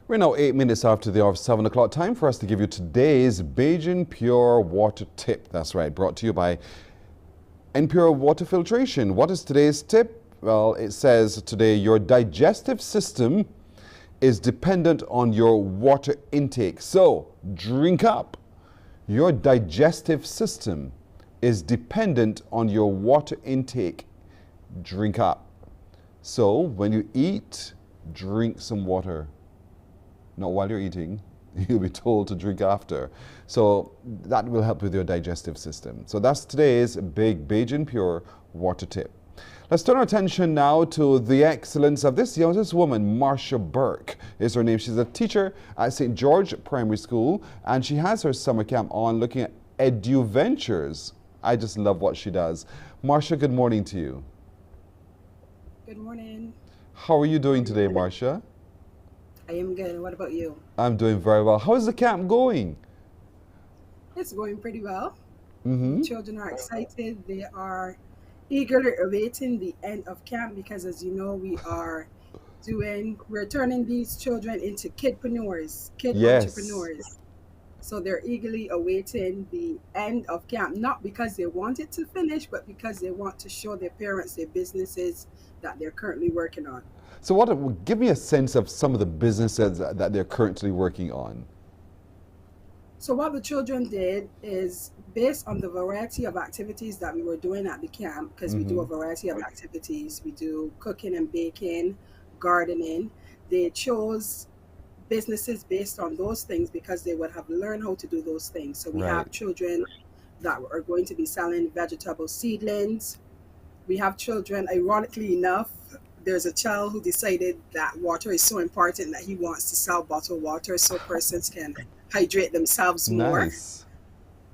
We're now 8 minutes after the hour of 7 o'clock. Time for us to give you today's Beijing Pure Water Tip. That's right, brought to you by Pure Water Filtration. What is today's tip? Well, it says today your digestive system is dependent on your water intake. So, drink up. Your digestive system is dependent on your water intake. Drink up. So, when you eat, drink some water. Not while you're eating. You'll be told to drink after. So that will help with your digestive system. So that's today's big Beijing Pure Water Tip. Let's turn our attention now to the excellence of this woman, Marcia Burke is her name. She's a teacher at St. George Primary School, and she has her summer camp on looking at EduVentures. I just love what she does. Marcia, good morning to you. Good morning. How are you doing today, Marcia? I am good. What about you? I'm doing very well. How is the camp going? It's going pretty well. Mm-hmm. Children are excited. They are eagerly awaiting the end of camp because, as you know, we're turning these children into kidpreneurs, entrepreneurs. So they're eagerly awaiting the end of camp, not because they want it to finish, but because they want to show their parents their businesses that they're currently working on. So give me a sense of some of the businesses that they're currently working on. So what the children did is, based on the variety of activities that we were doing at the camp, because we do a variety of activities, we do cooking and baking, gardening, they chose businesses based on those things because they would have learned how to do those things. So we have children that are going to be selling vegetable seedlings. We have children, ironically enough, there's a child who decided that water is so important that he wants to sell bottled water so persons can hydrate themselves more. Nice.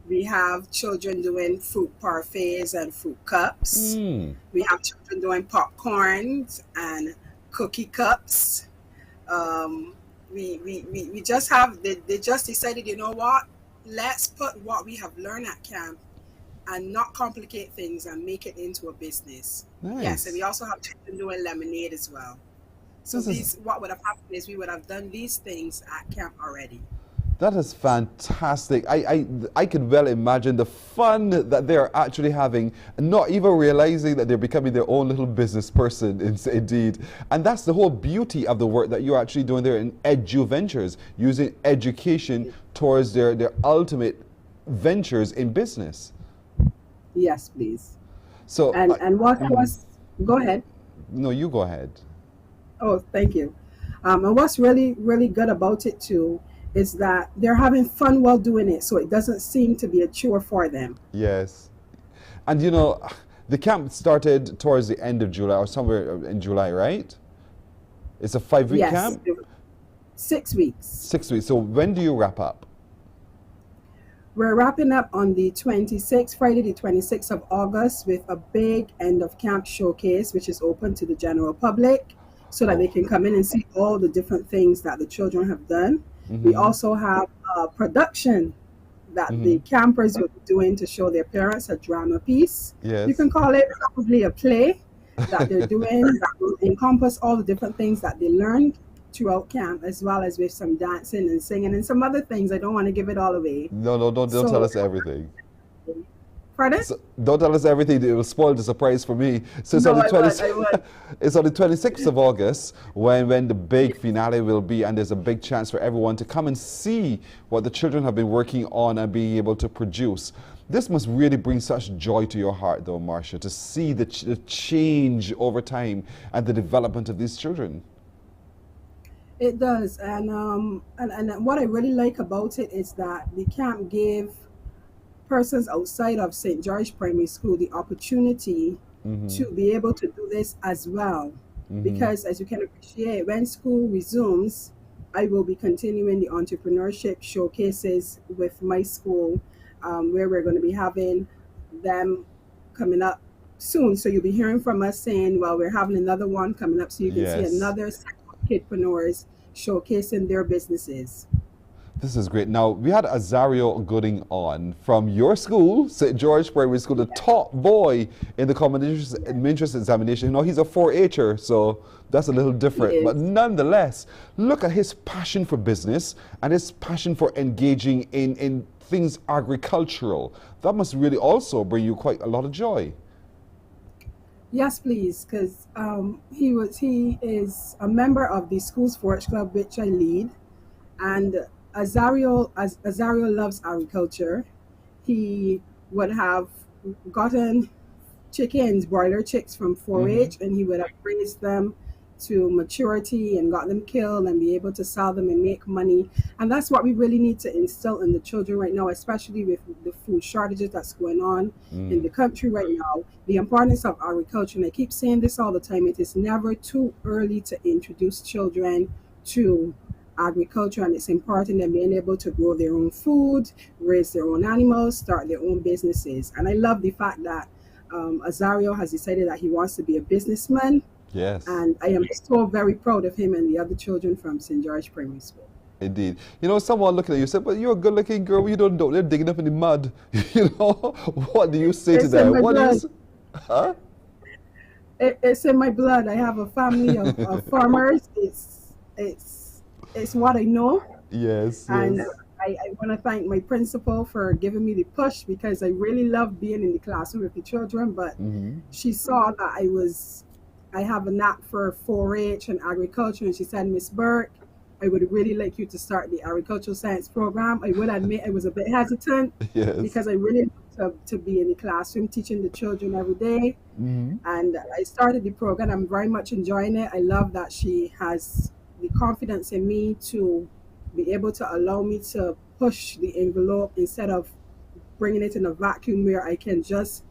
We have children doing fruit parfaits and fruit cups. We have children doing popcorns and cookie cups. We just have, they just decided, you know what, let's put what we have learned at camp and not complicate things and make it into a business. Nice. Yes, and we also have children doing lemonade as well. So what would have happened is we would have done these things at camp already. That is fantastic. I can well imagine the fun that they're actually having, not even realizing that they're becoming their own little business person, indeed. And that's the whole beauty of the work that you're actually doing there in EduVentures, using education towards their ultimate ventures in business. Yes, please. So and what was, go ahead. No, you go ahead. Oh, thank you. And what's really, really good about it too is that they're having fun while doing it, so it doesn't seem to be a chore for them. Yes. And you know, the camp started towards the end of July or somewhere in July, right? It's a 5-week camp? 6 weeks. 6 weeks. So when do you wrap up? We're wrapping up on the 26th, Friday the 26th of August, with a big end of camp showcase, which is open to the general public so that they can come in and see all the different things that the children have done. We also have a production that the campers will be doing to show their parents, a drama piece. Yes. You can call it probably a play that they're doing that will encompass all the different things that they learned throughout camp, as well as with some dancing and singing and some other things. I don't want to give it all away. No, don't tell us everything. Pardon? So, don't tell us everything. It will spoil the surprise for me. So it's, it's on the 26th of August when the big finale will be, and there's a big chance for everyone to come and see what the children have been working on and being able to produce. This must really bring such joy to your heart, though, Marcia, to see the change over time and the development of these children. It does, and what I really like about it is that the camp gave persons outside of St. George Primary School the opportunity to be able to do this as well. Because as you can appreciate, when school resumes, I will be continuing the entrepreneurship showcases with my school, where we're going to be having them coming up soon. So you'll be hearing from us saying, well, we're having another one coming up, so you can see another set of kidpreneurs showcasing their businesses. This is great. Now, we had Azario Gooding on from your school, St. George Primary School, the top boy in the common interest examination. You know, he's a 4-H'er, so that's a little different. But nonetheless, look at his passion for business and his passion for engaging in things agricultural. That must really also bring you quite a lot of joy. Yes, please, because he is a member of the school sports club which I lead, and Azario loves agriculture. He would have gotten chickens, broiler chicks from 4-H, and he would have raised them to maturity and got them killed and be able to sell them and make money. And that's what we really need to instill in the children right now, especially with the food shortages that's going on in the country right now. The importance of agriculture, and I keep saying this all the time, it is never too early to introduce children to agriculture, and it's important in being able to grow their own food, raise their own animals, start their own businesses. And I love the fact that Azario has decided that he wants to be a businessman. Yes. And I am so very proud of him and the other children from St. George Primary School. Indeed. You know, someone looking at you said, but you're a good-looking girl. You don't know. They're digging up in the mud. You know, what do you say to that? What do you huh? It's in my blood. I have a family of farmers. It's what I know. Yes. And yes. I want to thank my principal for giving me the push, because I really love being in the classroom with the children. But she saw that I have a knack for 4-H and agriculture, and she said, Miss Burke, I would really like you to start the agricultural science program. I will admit I was a bit hesitant because I really love to be in the classroom teaching the children every day. And I started the program. I'm very much enjoying it. I love that she has the confidence in me to be able to allow me to push the envelope instead of bringing it in a vacuum where I can just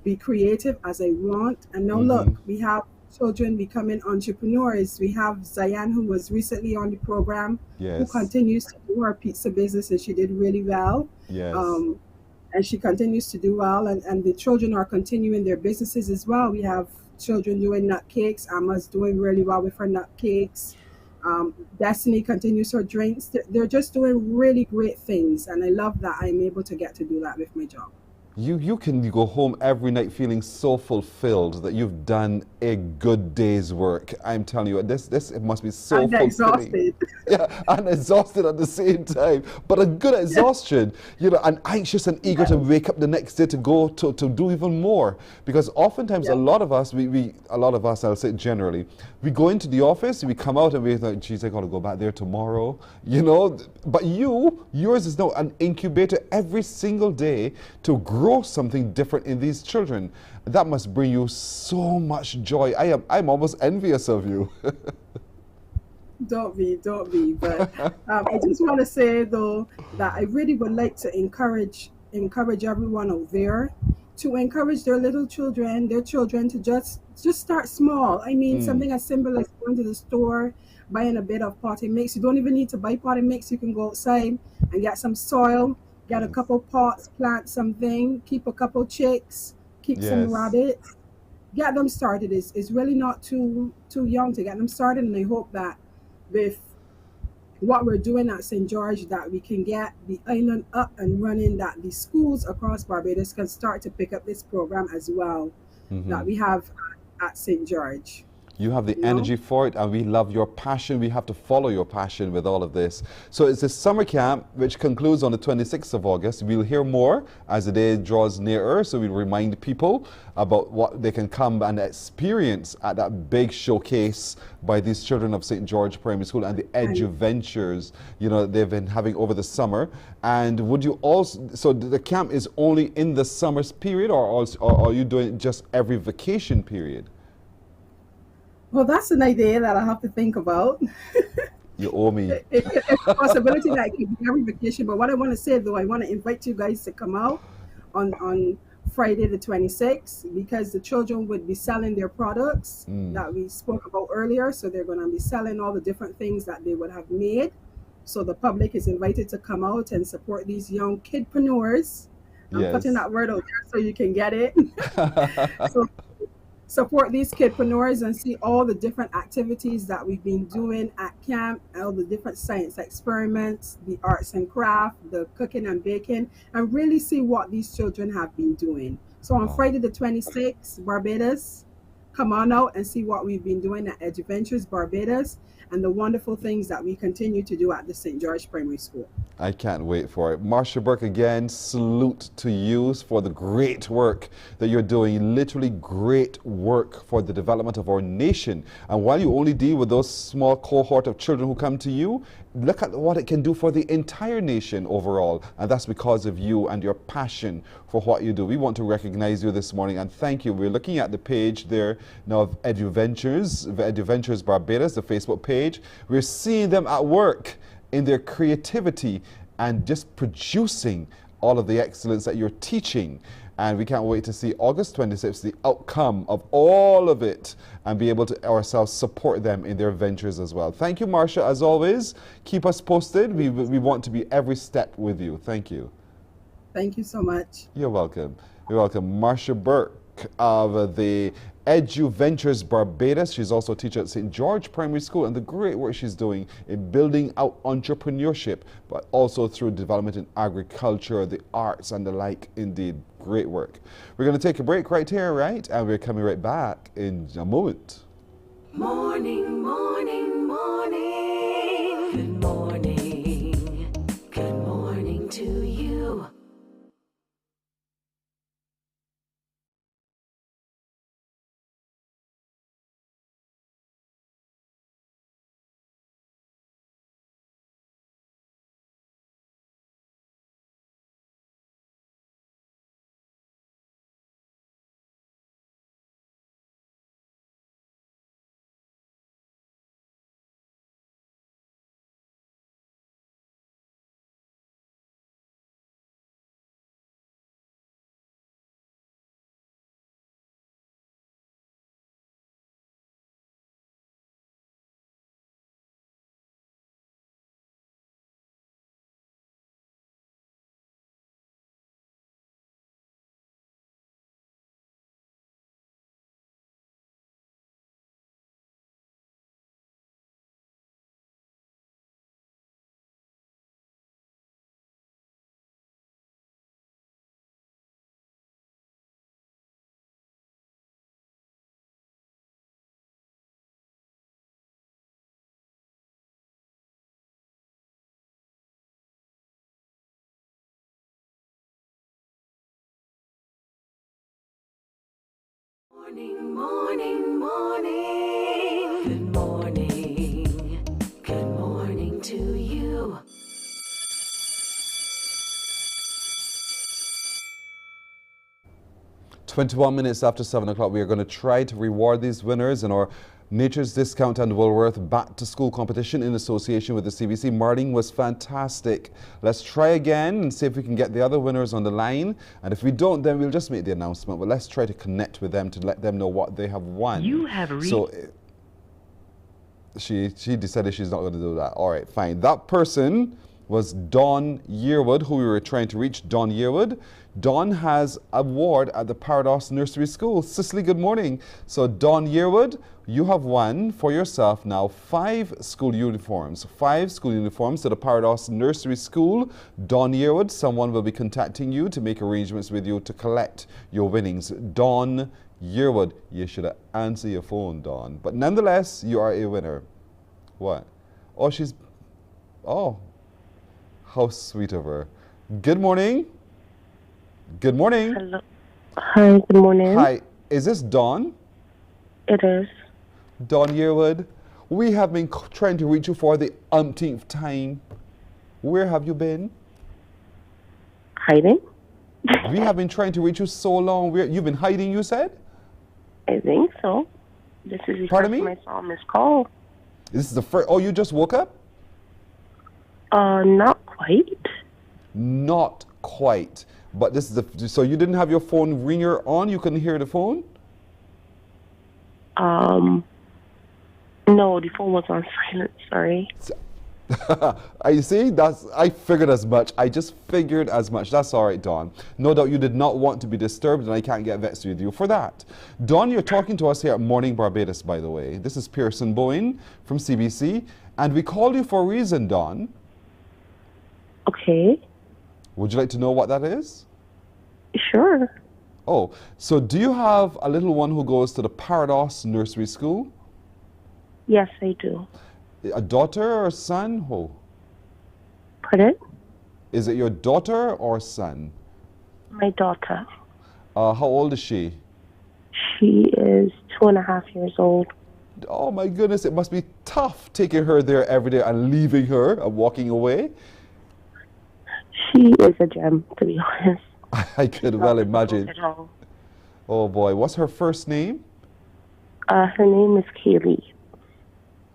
be creative as I want. And now look, we have children becoming entrepreneurs. We have Zayan, who was recently on the program, who continues to do her pizza business, and she did really well. And she continues to do well, and the children are continuing their businesses as well. We have children doing nut cakes. Emma's doing really well with her nut cakes. Destiny continues her drinks. They're just doing really great things, and I love that I'm able to get to do that with my job. You can go home every night feeling so fulfilled that you've done a good day's work. I'm telling you, this it must be so fulfilling. Exhausted. Yeah, and exhausted at the same time, but a good exhaustion, you know, and anxious and eager to wake up the next day to go to do even more. Because oftentimes a lot of us, I'll say generally, we go into the office, we come out and we're like, geez, I got to go back there tomorrow, you know. But yours is now an incubator every single day to grow something different in these children. That must bring you so much joy. I'm almost envious of you. Don't be. But I just want to say though that I really would like to encourage everyone out there to encourage their little children, to just start small. I mean, something as simple as going to the store, buying a bit of potting mix. You don't even need to buy potting mix. You can go outside and get some soil, get a couple pots, plant something, keep a couple chicks, keep some rabbits, get them started. It's really not too young to get them started, and I hope that with what we're doing at St. George, that we can get the island up and running, that the schools across Barbados can start to pick up this program as well that we have at St. George. You have the energy for it, and we love your passion. We have to follow your passion with all of this. So it's a summer camp, which concludes on the 26th of August. We'll hear more as the day draws nearer, so we'll remind people about what they can come and experience at that big showcase by these children of St. George Primary School and the eduventures, you know, they've been having over the summer. And would you also, so the camp is only in the summer period, or are you doing it just every vacation period? Well, that's an idea that I have to think about. You owe me. It's a possibility that it could be every vacation. But what I want to say, though, I want to invite you guys to come out on Friday the 26th, because the children would be selling their products that we spoke about earlier. So they're going to be selling all the different things that they would have made. So the public is invited to come out and support these young kidpreneurs. I'm putting that word out there so you can get it. support these kidpreneurs and see all the different activities that we've been doing at camp, all the different science experiments, the arts and craft, the cooking and baking, and really see what these children have been doing. So on Friday the 26th, Barbados, come on out and see what we've been doing at EduVentures Barbados and the wonderful things that we continue to do at the St. George Primary School. I can't wait for it. Marsha Burke, again, salute to you for the great work that you're doing. Literally great work for the development of our nation. And while you only deal with those small cohort of children who come to you, look at what it can do for the entire nation overall. And that's because of you and your passion for what you do. We want to recognize you this morning and thank you. We're looking at the page there now of EduVentures Barbados, the Facebook page. We're seeing them at work in their creativity and just producing all of the excellence that you're teaching. And we can't wait to see August 26th, the outcome of all of it, and be able to ourselves support them in their ventures as well. Thank you, Marsha, as always. Keep us posted. We want to be every step with you. Thank you. Thank you so much. You're welcome. You're welcome. Marsha Burke of the EduVentures Barbados. She's also a teacher at St. George Primary School, and the great work she's doing in building out entrepreneurship, but also through development in agriculture, the arts, and the like. Indeed, great work. We're going to take a break right here, right? And we're coming right back in a moment. Morning, morning, morning. Good morning. Good morning to you. Morning, morning, morning. Good morning. Good morning to you. "21 minutes after 7 o'clock, we are going to try to reward these winners in our Nature's Discount and Woolworth Back to School competition in association with the CBC. Marling was fantastic. Let's try again and see if we can get the other winners on the line. And if we don't, then we'll just make the announcement. But let's try to connect with them to let them know what they have won. You have reached. So she decided she's not going to do that. All right, fine. That person was Dawn Yearwood, who we were trying to reach. Dawn Yearwood. Dawn has an award at the Paradox Nursery School. Cicely, good morning. So Dawn Yearwood, you have won for yourself now 5 school uniforms. 5 school uniforms to the Paradox Nursery School. Dawn Yearwood, someone will be contacting you to make arrangements with you to collect your winnings. Dawn Yearwood, you should answer your phone, Dawn. But nonetheless, you are a winner. What? Oh, oh, how sweet of her. Good morning. Good morning. Hello. Hi, good morning. Hi, is this Dawn? It is. Dawn Yearwood, we have been trying to reach you for the umpteenth time. Where have you been? Hiding. We have been trying to reach you so long. You've been hiding, you said? I think so. This is the Pardon first me? time I saw Miss Call. This is the first. Oh, you just woke up? Not quite. Not quite. But this is the. So you didn't have your phone ringer on? You couldn't hear the phone? No, the phone was on silent. Sorry. I see, I figured as much. I just figured as much. That's all right, Dawn. No doubt you did not want to be disturbed, and I can't get vexed with you for that. Dawn, you're talking to us here at Morning Barbados, by the way. This is Pearson Bowen from CBC, and we called you for a reason, Dawn. Okay. Would you like to know what that is? Sure. Oh, so do you have a little one who goes to the Parados Nursery School? Yes, I do. A daughter or son? Who? Pardon? Is it your daughter or son? My daughter. How old is she? She is 2.5 years old. Oh my goodness, it must be tough taking her there every day and leaving her and walking away. She is a gem, to be honest. I could well imagine. At all. Oh boy, what's her first name? Her name is Kaylee.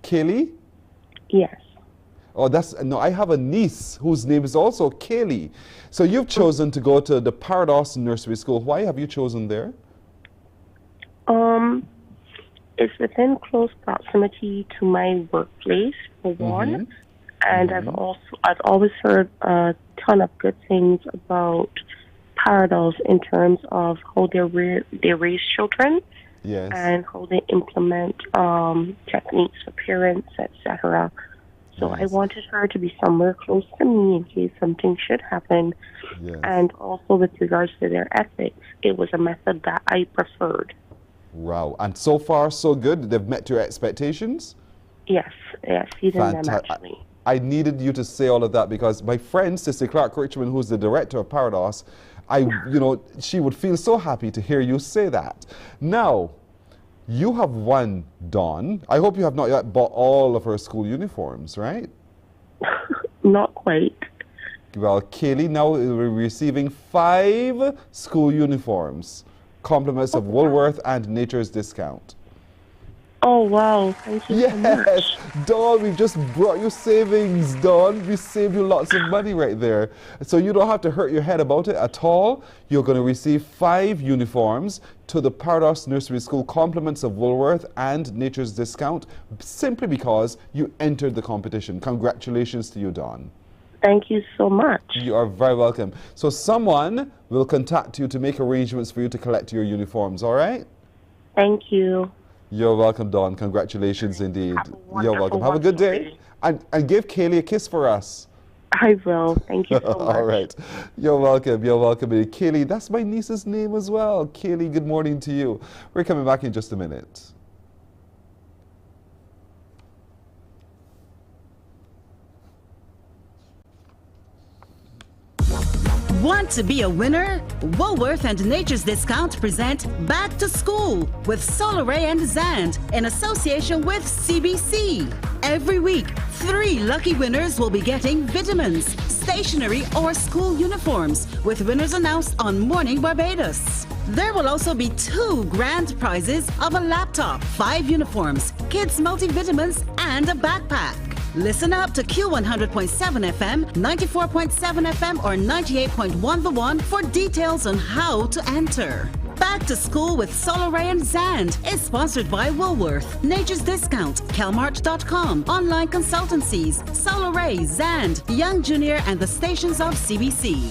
Kaylee? Yes. Oh, no, I have a niece whose name is also Kaylee. So you've chosen to go to the Parados Nursery School. Why have you chosen there? It's within close proximity to my workplace, for one. And I've always heard a ton of good things about Parados in terms of how they raise children. Yes. And how they implement techniques for parents, etc. So I wanted her to be somewhere close to me in case something should happen. Yes. And also with regards to their ethics, it was a method that I preferred. Wow. And so far, so good? They've met your expectations? Yes, even them actually. I needed you to say all of that because my friend, Sister Clark Richmond, who's the director of Parados, she would feel so happy to hear you say that. Now, you have won, Dawn. I hope you have not yet bought all of her school uniforms, right? Not quite. Well, Kaylee now will be receiving 5 school uniforms, compliments of Woolworth and Nature's Discount. Oh, wow. Thank you so much. Yes, Dawn, we've just brought you savings, Dawn. We saved you lots of money right there. So you don't have to hurt your head about it at all. You're going to receive 5 uniforms to the Parados Nursery School, compliments of Woolworth and Nature's Discount, simply because you entered the competition. Congratulations to you, Dawn. Thank you so much. You are very welcome. So someone will contact you to make arrangements for you to collect your uniforms, all right? Thank you. You're welcome, Dawn. Congratulations indeed. You're welcome. Have a good day. And give Kaylee a kiss for us. I will. Thank you so much. All right. You're welcome. You're welcome. Kaylee, that's my niece's name as well. Kaylee, good morning to you. We're coming back in just a minute. Want to be a winner? Woolworth and Nature's Discount present Back to School with Solar Ray and Zand in association with CBC. Every week, 3 lucky winners will be getting vitamins, stationery, or school uniforms, with winners announced on Morning Barbados. There will also be 2 grand prizes of a laptop, 5 uniforms, kids multivitamins, and a backpack. Listen up to Q100.7 FM, 94.7 FM, or 98.1 The One for details on how to enter. Back to School with Solar Ray and Zand is sponsored by Woolworth, Nature's Discount, Calmart.com, online consultancies, Solar Ray, Zand, Young Junior, and the stations of CBC.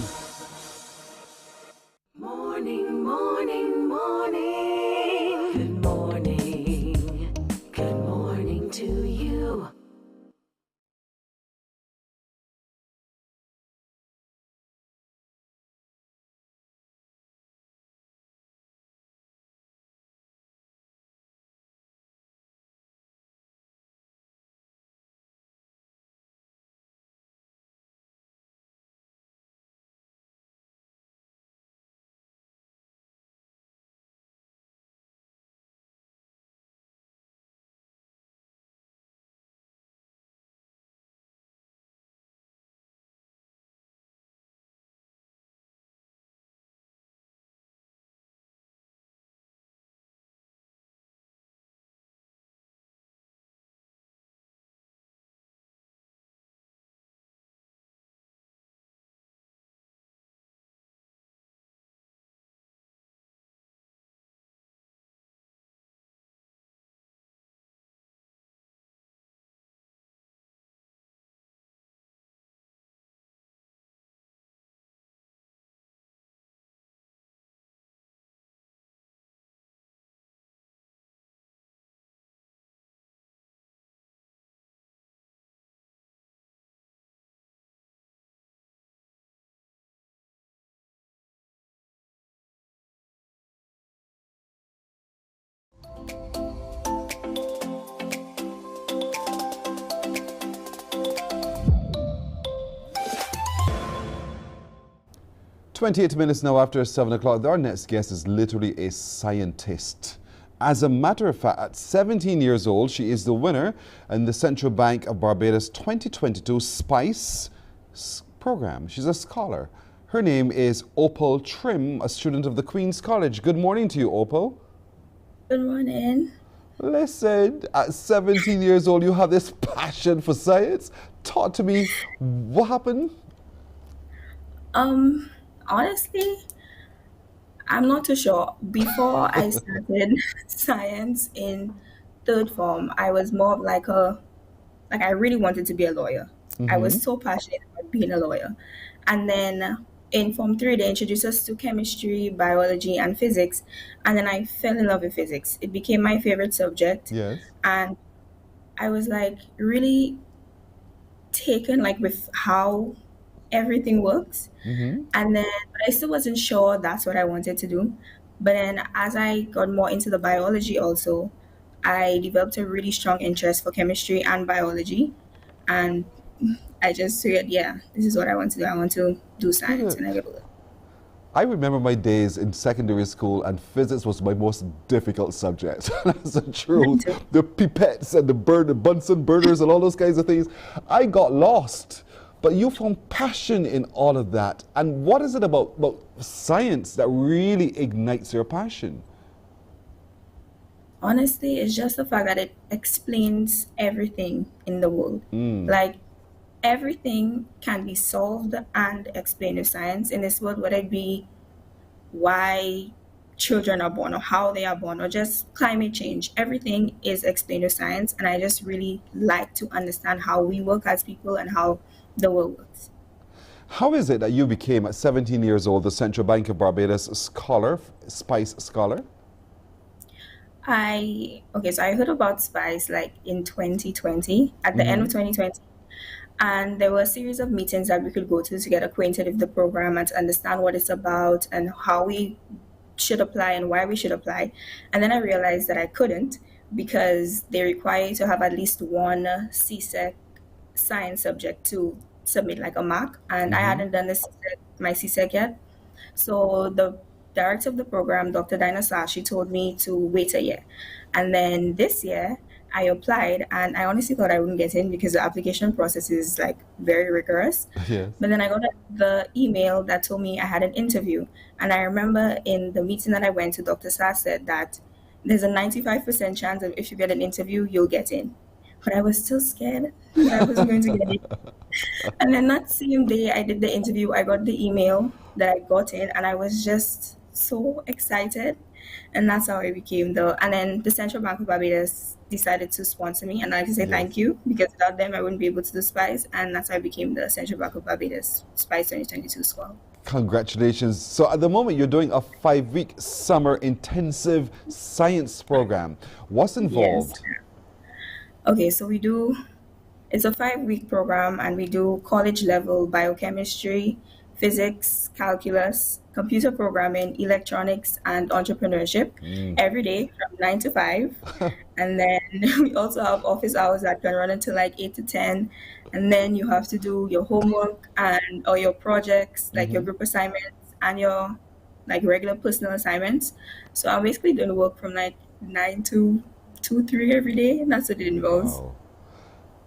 Morning, morning, morning. Good morning. Good morning to you. "28 minutes now after 7 o'clock. Our next guest is literally a scientist. As a matter of fact, at 17 years old, she is the winner in the Central Bank of Barbados 2022 SPICE program. She's a scholar. Her name is Opal Trim, a student of the Queen's College. Good morning to you, Opal. Good morning. Listen, at 17 years old, you have this passion for science. Talk to me, what happened? Honestly, I'm not too sure. Before I started science in third form, I was more of like I really wanted to be a lawyer. I was so passionate about being a lawyer. And then in Form 3, they introduced us to chemistry, biology, and physics. And then I fell in love with physics. It became my favorite subject. Yes. And I was like really taken like with how everything works. And then but I still wasn't sure that's what I wanted to do. But then as I got more into the biology also, I developed a really strong interest for chemistry and biology. And I just figured, yeah, this is what I want to do. I want to do science and I got it. I remember my days in secondary school, and physics was my most difficult subject. That's the truth. The pipettes and the Bunsen burners and all those kinds of things. I got lost. But you found passion in all of that. And what is it about science that really ignites your passion? Honestly, it's just the fact that it explains everything in the world. Like, everything can be solved and explained with science in this world, whether it be why children are born or how they are born or just climate change. Everything is explained with science. And I just really like to understand how we work as people and how the world works. How is it that you became, at 17 years old, the Central Bank of Barbados scholar, SPICE scholar? So I heard about SPICE like in 2020, at the end of 2020. And there were a series of meetings that we could go to get acquainted with the program and to understand what it's about and how we should apply and why we should apply. And then I realized that I couldn't because they require you to have at least one CSEC science subject to submit like a mark, and I hadn't done my CSEC yet. So the director of the program, Dr. Dinah Sashi, told me to wait a year. And then this year I applied, and I honestly thought I wouldn't get in because the application process is like very rigorous. Yes. But then I got the email that told me I had an interview. And I remember in the meeting that I went to, Dr. Sash said that there's a 95% chance of if you get an interview, you'll get in. But I was still scared that I wasn't going to get it. And then that same day I did the interview, I got the email that I got in, and I was just so excited. And that's how I became and then the Central Bank of Barbados decided to sponsor me, and I like to say thank you, because without them I wouldn't be able to do SPICE, and that's how I became the Central Bank of Barbados SPICE 2022 scholar. Congratulations. So at the moment you're doing a 5-week summer intensive science program. What's involved? Yes. Okay, so it's a 5-week program, and we do college level biochemistry, physics, calculus, computer programming, electronics, and entrepreneurship every day from 9 to 5. And then we also have office hours that can run until like 8 to 10. And then you have to do your homework or your projects, like your group assignments and your like regular personal assignments. So I'm basically doing work from like 9 to 2, 3 every day, and that's what it involves. Wow.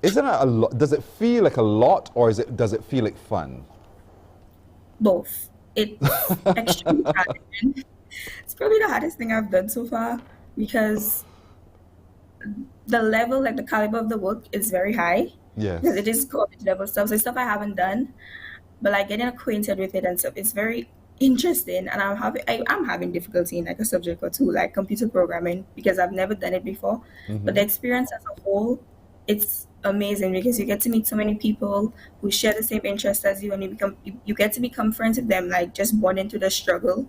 Isn't it a lot? Does it feel like a lot, or does it feel like fun? Both. It's extremely hard. It's probably the hardest thing I've done so far, because the level, like the caliber of the work is very high. Yes. Because it is college level stuff. So it's stuff I haven't done, but like getting acquainted with it and stuff, it's very interesting. And I'm having difficulty in like a subject or two, like computer programming, because I've never done it before. But the experience as a whole, it's amazing, because you get to meet so many people who share the same interests as you, and you get to become friends with them, like just born into the struggle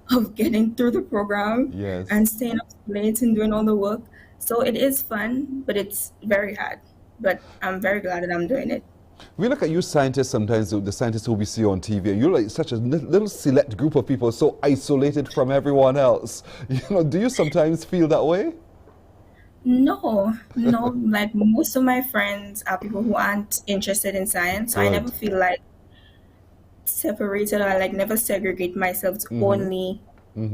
of getting through the program and staying up late and doing all the work. So it is fun, but it's very hard. But I'm very glad that I'm doing it. We look at you scientists sometimes, the scientists who we see on TV, and you're like such a little select group of people, so isolated from everyone else. You know, do you sometimes feel that way? No, no, like most of my friends are people who aren't interested in science, so I never feel like separated or like never segregate myself to only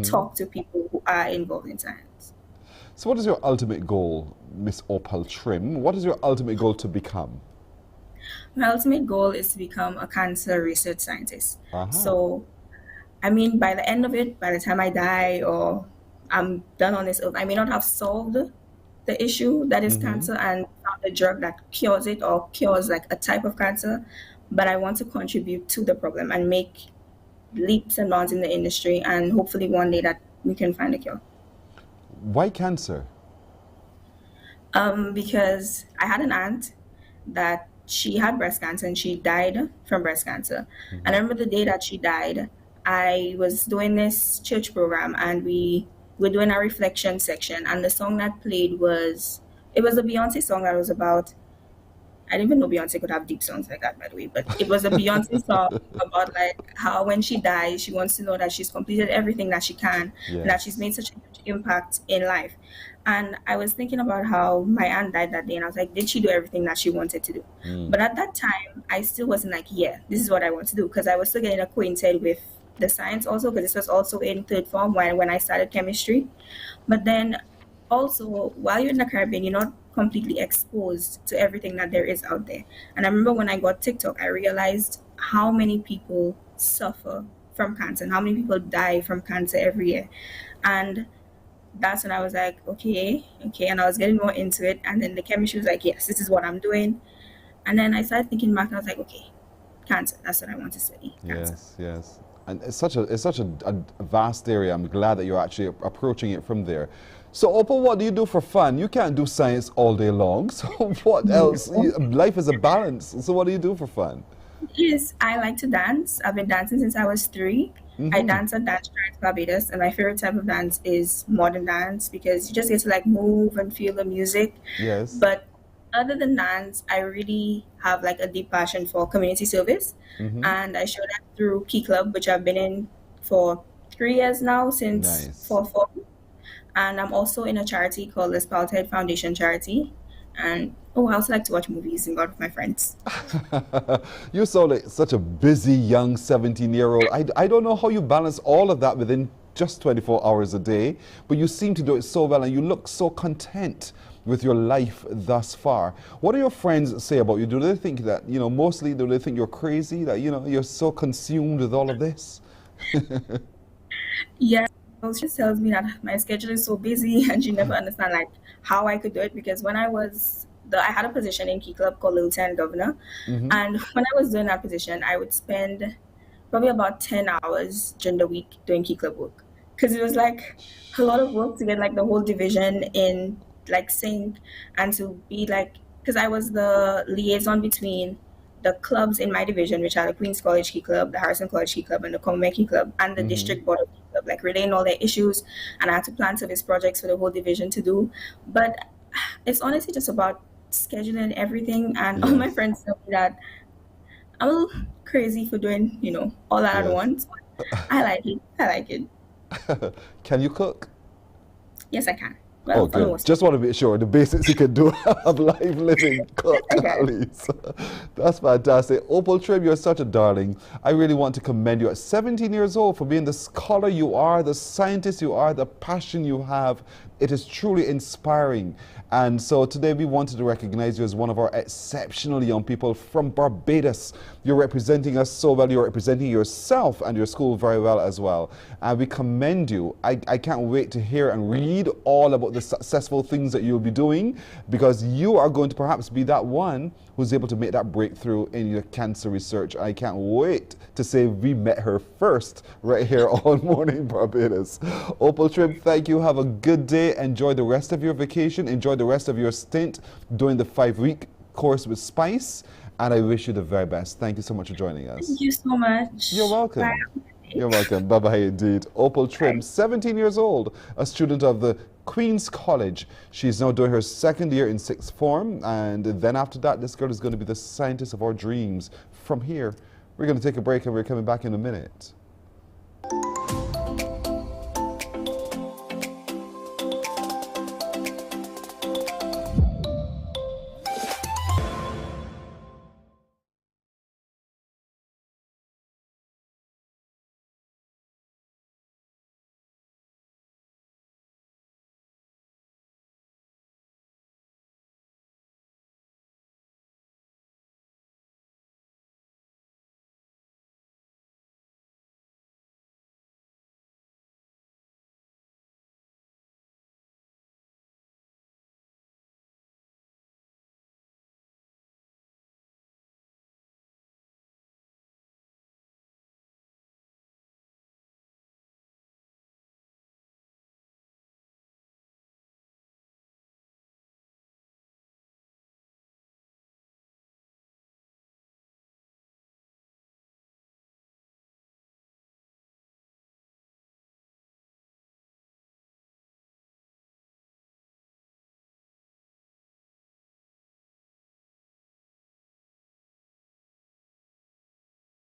talk to people who are involved in science. So what is your ultimate goal, Miss Opal Trim? What is your ultimate goal to become? My ultimate goal is to become a cancer research scientist. So, I mean, by the end of it, by the time I die or I'm done on this earth, I may not have solved the issue that is cancer and found a drug that cures it or cures like a type of cancer, but I want to contribute to the problem and make leaps and bounds in the industry, and hopefully one day that we can find a cure. Why cancer? Because I had an aunt that she had breast cancer and she died from breast cancer. And I remember the day that she died, I was doing this church program and we were doing a reflection section, and the song that played was a Beyonce song that was about, I didn't even know Beyonce could have deep songs like that, by the way, but it was a Beyonce song about like how when she dies, she wants to know that she's completed everything that she can, and that she's made such a huge impact in life. And I was thinking about how my aunt died that day, and I was like, did she do everything that she wanted to do? But at that time, I still wasn't like, yeah, this is what I want to do, because I was still getting acquainted with the science also, because this was also in third form when I started chemistry. But then also, while you're in the Caribbean, you're not completely exposed to everything that there is out there. And I remember when I got TikTok, I realized how many people suffer from cancer and how many people die from cancer every year. And that's when I was like, okay. And I was getting more into it. And then the chemistry was like, yes, this is what I'm doing. And then I started thinking back and I was like, okay, cancer, that's what I want to study. Cancer. Yes. And it's such a vast area. I'm glad that you're actually approaching it from there. So, Opal, what do you do for fun? You can't do science all day long. So what else? Life is a balance. So what do you do for fun? Yes, I like to dance. I've been dancing since I was 3. I dance at Untitled Barbados, and my favorite type of dance is modern dance because you just get to like move and feel the music. Yes. But other than dance, I really have like a deep passion for community service, and I show that through Key Club, which I've been in for 3 years now, since 4. And I'm also in a charity called the Spaltide Foundation Charity. And I also like to watch movies and go out with my friends. You sound like such a busy young 17-year-old. I don't know how you balance all of that within just 24 hours a day, but you seem to do it so well and you look so content with your life thus far. What do your friends say about you? Do they think that, mostly do they think you're crazy, that, you're so consumed with all of this? Yeah. She just tells me that my schedule is so busy and she never understands like how I could do it, because when I had a position in Key Club called Lieutenant Governor, and when I was doing that position, I would spend probably about 10 hours during the week doing Key Club work, because it was like a lot of work to get like the whole division in like sync, and to be like, because I was the liaison between the clubs in my division, which are the Queen's College Key Club, the Harrison College Key Club, and the Commonwealth Key Club, and the District Board of Key Club, like relaying all their issues. And I had to plan service projects for the whole division to do. But it's honestly just about scheduling everything. And all my friends tell me that I'm a little crazy for doing, all that at once. But I like it. Can you cook? Yes, I can. Well, good. Just want to be sure the basics you can do of life living, cook at least. That's fantastic. Opal Trim, you're such a darling. I really want to commend you at 17 years old for being the scholar you are, the scientist you are, the passion you have. It is truly inspiring. And so today we wanted to recognize you as one of our exceptional young people from Barbados. You're representing us so well. You're representing yourself and your school very well as well. And we commend you. I can't wait to hear and read all about the successful things that you'll be doing, because you are going to perhaps be that one who's able to make that breakthrough in your cancer research. I can't wait to say we met her first right here on Mornin Barbados. Opal Trim, thank you. Have a good day. Enjoy the rest of your vacation. Enjoy the rest of your stint doing the 5-week course with Spice. And I wish you the very best. Thank you so much for joining us. Thank you so much. You're welcome. Bye. You're welcome. Bye-bye indeed. Opal Trim, 17 years old, a student of the Queen's College. She's now doing her second year in sixth form, and then after that, this girl is going to be the scientist of our dreams. From here, we're going to take a break, and we're coming back in a minute.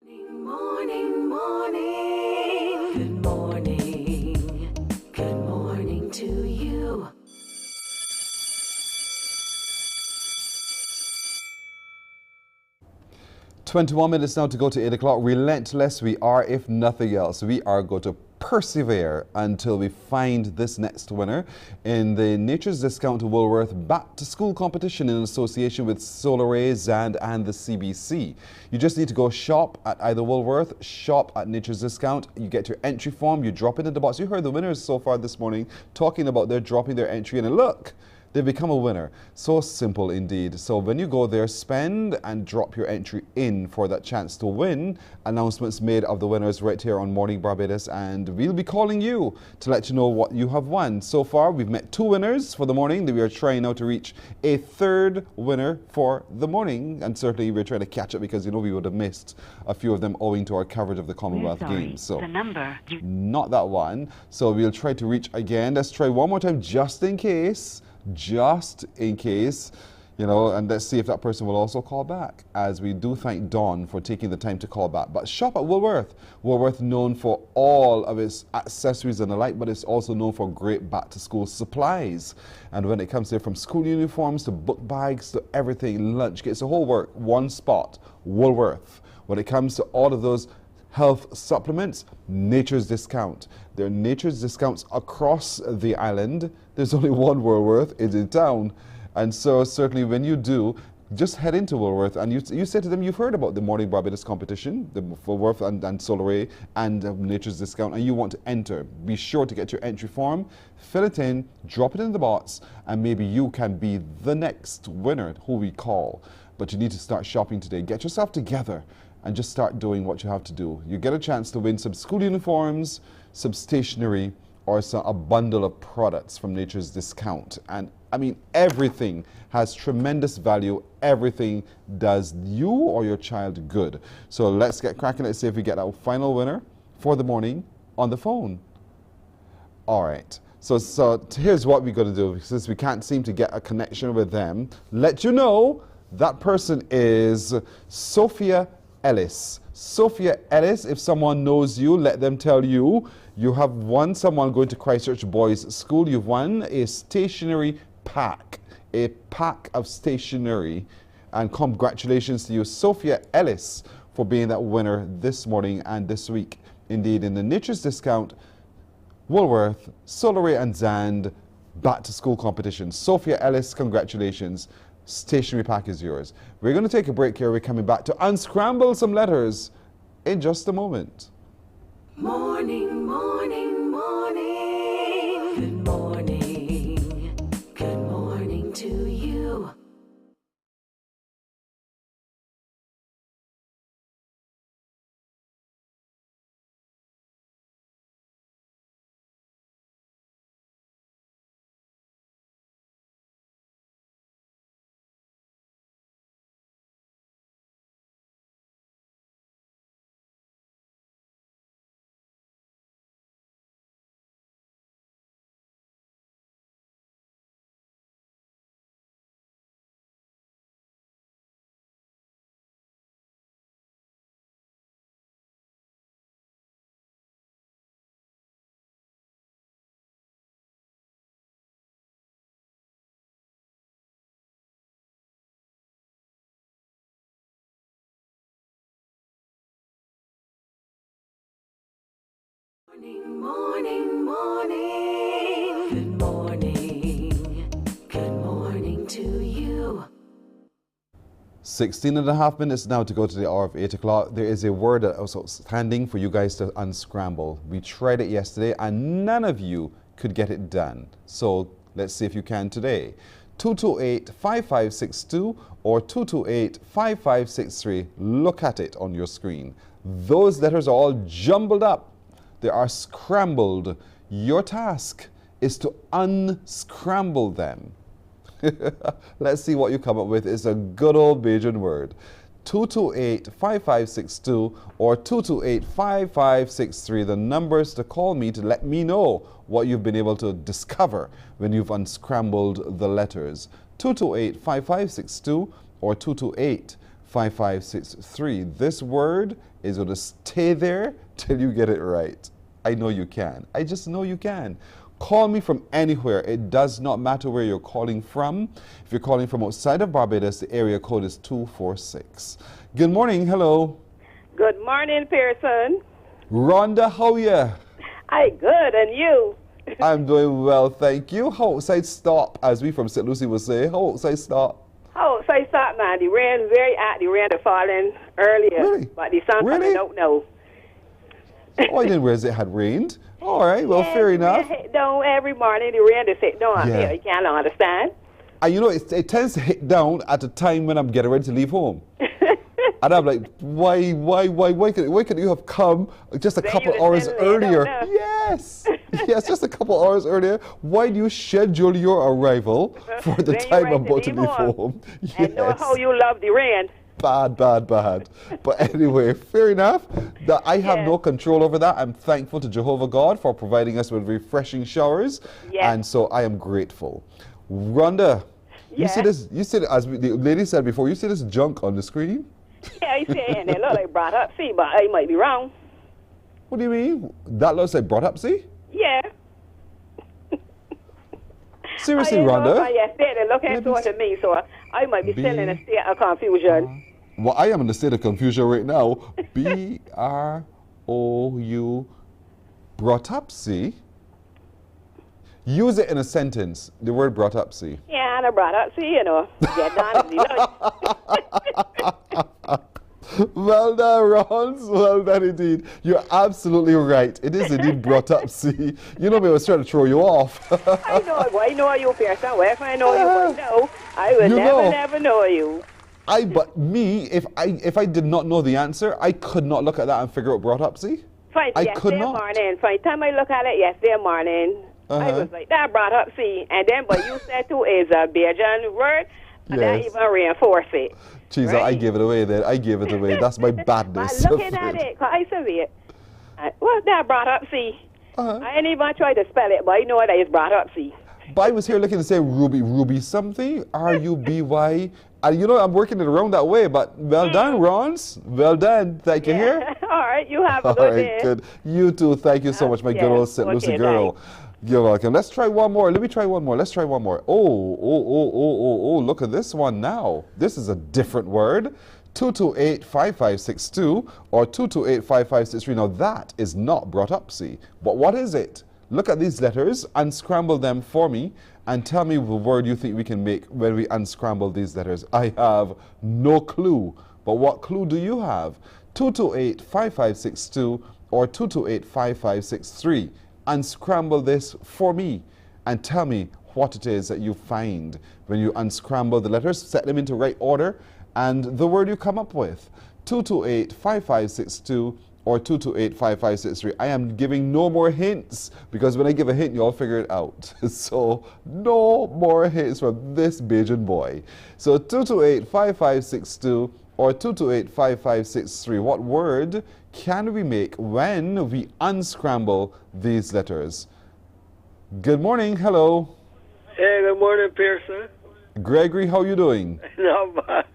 Morning, morning. Good morning. Good morning to you. "21 minutes now to go to 8 o'clock. Relentless we are, if nothing else. We are going to persevere until we find this next winner in the Nature's Discount Woolworth Back to School competition in association with Solar Zand and the CBC. You just need to go shop at either Woolworth, shop at Nature's Discount. You get your entry form, you drop it in the box. You heard the winners so far this morning talking about their dropping their entry in, and look, they become a winner. So simple indeed. So when you go there, spend and drop your entry in for that chance to win. Announcements made of the winners right here on Morning Barbados, and we'll be calling you to let you know what you have won. So far, we've met 2 winners for the morning. We are trying now to reach a 3rd winner for the morning, and certainly we're trying to catch up because, you know, we would have missed a few of them owing to our coverage of the Commonwealth Games. So not that one. So we'll try to reach again. Let's try one more time just in case. Just in case, you know, and let's see if that person will also call back, as we do thank Dawn for taking the time to call back. But shop at Woolworth. Woolworth known for all of its accessories and the like, but it's also known for great back-to-school supplies. And when it comes to from school uniforms to book bags to everything, lunch kits, the whole work, one spot, Woolworth. When it comes to all of those health supplements, Nature's Discount. There are Nature's Discounts across the island. There's only one Woolworth, it's in town. And so certainly when you do, just head into Woolworth and you say to them, you've heard about the Morning Barbados competition, the Woolworth and Solar and Nature's Discount, and you want to enter. Be sure to get your entry form, fill it in, drop it in the box, and maybe you can be the next winner who we call. But you need to start shopping today. Get yourself together and just start doing what you have to do. You get a chance to win some school uniforms, some stationery, or a bundle of products from Nature's Discount. And I mean, everything has tremendous value. Everything does you or your child good. So let's get cracking. Let's see if we get our final winner for the morning on the phone. All right. So here's what we're going to do. Since we can't seem to get a connection with them, let you know that person is Sophia Ellis. Sophia Ellis, if someone knows you, let them tell you. You have won someone going to Christchurch Boys School. You've won a stationery pack, a pack of stationery. And congratulations to you, Sophia Ellis, for being that winner this morning and this week. Indeed, in the Nature's Discount, Woolworth, Solar and Zand Back to School competition. Sophia Ellis, congratulations. Stationery pack is yours. We're going to take a break here. We're coming back to unscramble some letters in just a moment. Morning, morning, morning. Good morning. Good morning to you. Morning, morning. Good morning. Good morning to you. 16 and a half minutes now to go to the hour of 8 o'clock. There is a word that was outstanding for you guys to unscramble. We tried it yesterday and none of you could get it done. So let's see if you can today. 228-5562 or 228-5563. Look at it on your screen. Those letters are all jumbled up. They are scrambled. Your task is to unscramble them. Let's see what you come up with. It's a good old Bajan word. 228-5562 or 228-5563. The numbers to call me to let me know what you've been able to discover when you've unscrambled the letters. 228-5562 or 228-5563. This word is going to stay there till you get it right. I know you can. I just know you can. Call me from anywhere. It does not matter where you're calling from. If you're calling from outside of Barbados, the area code is 246. Good morning. Hello. Good morning, Pearson. Rhonda, how are you? Hi, good. And you? I'm doing well, thank you. How outside stop, as we from St. Lucie would say. How outside stop? Oh, so I stop, man. The rain very hot. The rain is falling earlier. Really? But the sun coming out now. Oh, I didn't realize it had rained. All right, well, yeah, fair enough. Down every morning, the rain is hit down. Yeah. You can't understand. And you know, it tends to hit down at a time when I'm getting ready to leave home. And I'm like, why could you have come just a couple hours earlier? Yes, yes, just a couple hours earlier. Why do you schedule your arrival for the time I'm about to leave home? Yes. And know how you love the rain. Bad. But anyway, fair enough. That I have no control over that. I'm thankful to Jehovah God for providing us with refreshing showers. Yes. And so I am grateful. Rhonda, you see this, as the lady said before, you see this junk on the screen? Yeah, I say, and it looks like brought up C, but I might be wrong. What do you mean? That looks like brought up C? Yeah. Seriously, Rhonda? Yes, they're looking toward me, so I might be still in a state of confusion. Well, I am in a state of confusion right now. B-R-O-U, brought up C? Use it in a sentence, the word brought up C. Yeah, and I brought up C, you know. Get down to the Well done, Ron. Well done indeed. You're absolutely right. It is indeed brought up C. You know me, I was trying to throw you off. I know you, Pearson. Well, if I know you, but no, I would never know you. But me, if I did not know the answer, I could not look at that and figure out brought up C. Fine, yesterday morning. Fine, time I look at it yesterday morning, I was like, that brought up C. And then, but you said too is a Bajan word, and that even reinforce it. Jeez, right? I gave it away then. I gave it away. That's my badness. But looking at it, cause I said it. Well, that brought up C. I ain't even tried to spell it, but I know that it's brought up C. But I was here looking to say Ruby something, R-U-B-Y. And you know, I'm working it around that way, but well done, Rons. Well done. Thank you here. All right, you have a good day. Good. You too. Thank you so much, my good old St. Lucie girl. Thanks. You're welcome. Let's try one more. Let me try one more. Let's try one more. Oh, look at this one now. This is a different word. 228-5562 or 228-5563. Now that is not brought up, see. But what is it? Look at these letters, unscramble them for me, and tell me the word you think we can make when we unscramble these letters. I have no clue. But what clue do you have? 228-5562 or 228-5563. Unscramble this for me and tell me what it is that you find when you unscramble the letters, set them into right order, and the word you come up with. 228-5562 or 228-5563. I am giving no more hints because when I give a hint, you all figure it out. So no more hints from this Bajan boy. So 228-5562 or 228-5563. What word can we make when we unscramble these letters? Good morning. Hello. Hey, good morning, Pearson. Gregory, how are you doing? Not bad.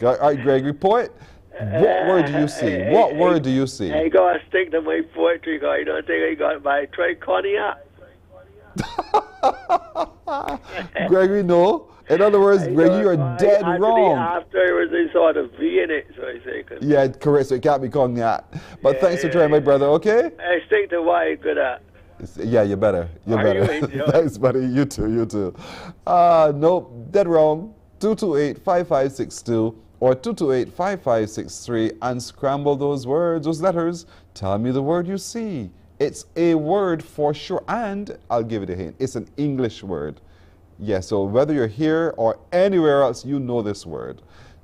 All right, Gregory, poet. What word do you see? What word do you see? I got to stick to my poetry, because I don't think I got my try cognac. Gregory, no. In other words, Greg, you are dead wrong. Afterwards, they saw the V in it, so I say. Yeah, correct. So it can't be cognac. But thanks for trying, my brother. Okay. I stick to why you're good at. Yeah, you better. You Are better. you Thanks, buddy. You too. You too. Nope, dead wrong. 228-5562 or 228-5563 and scramble those words, those letters. Tell me the word you see. It's a word for sure, and I'll give it a hint. It's an English word. Yeah, so whether you're here or anywhere else, you know this word.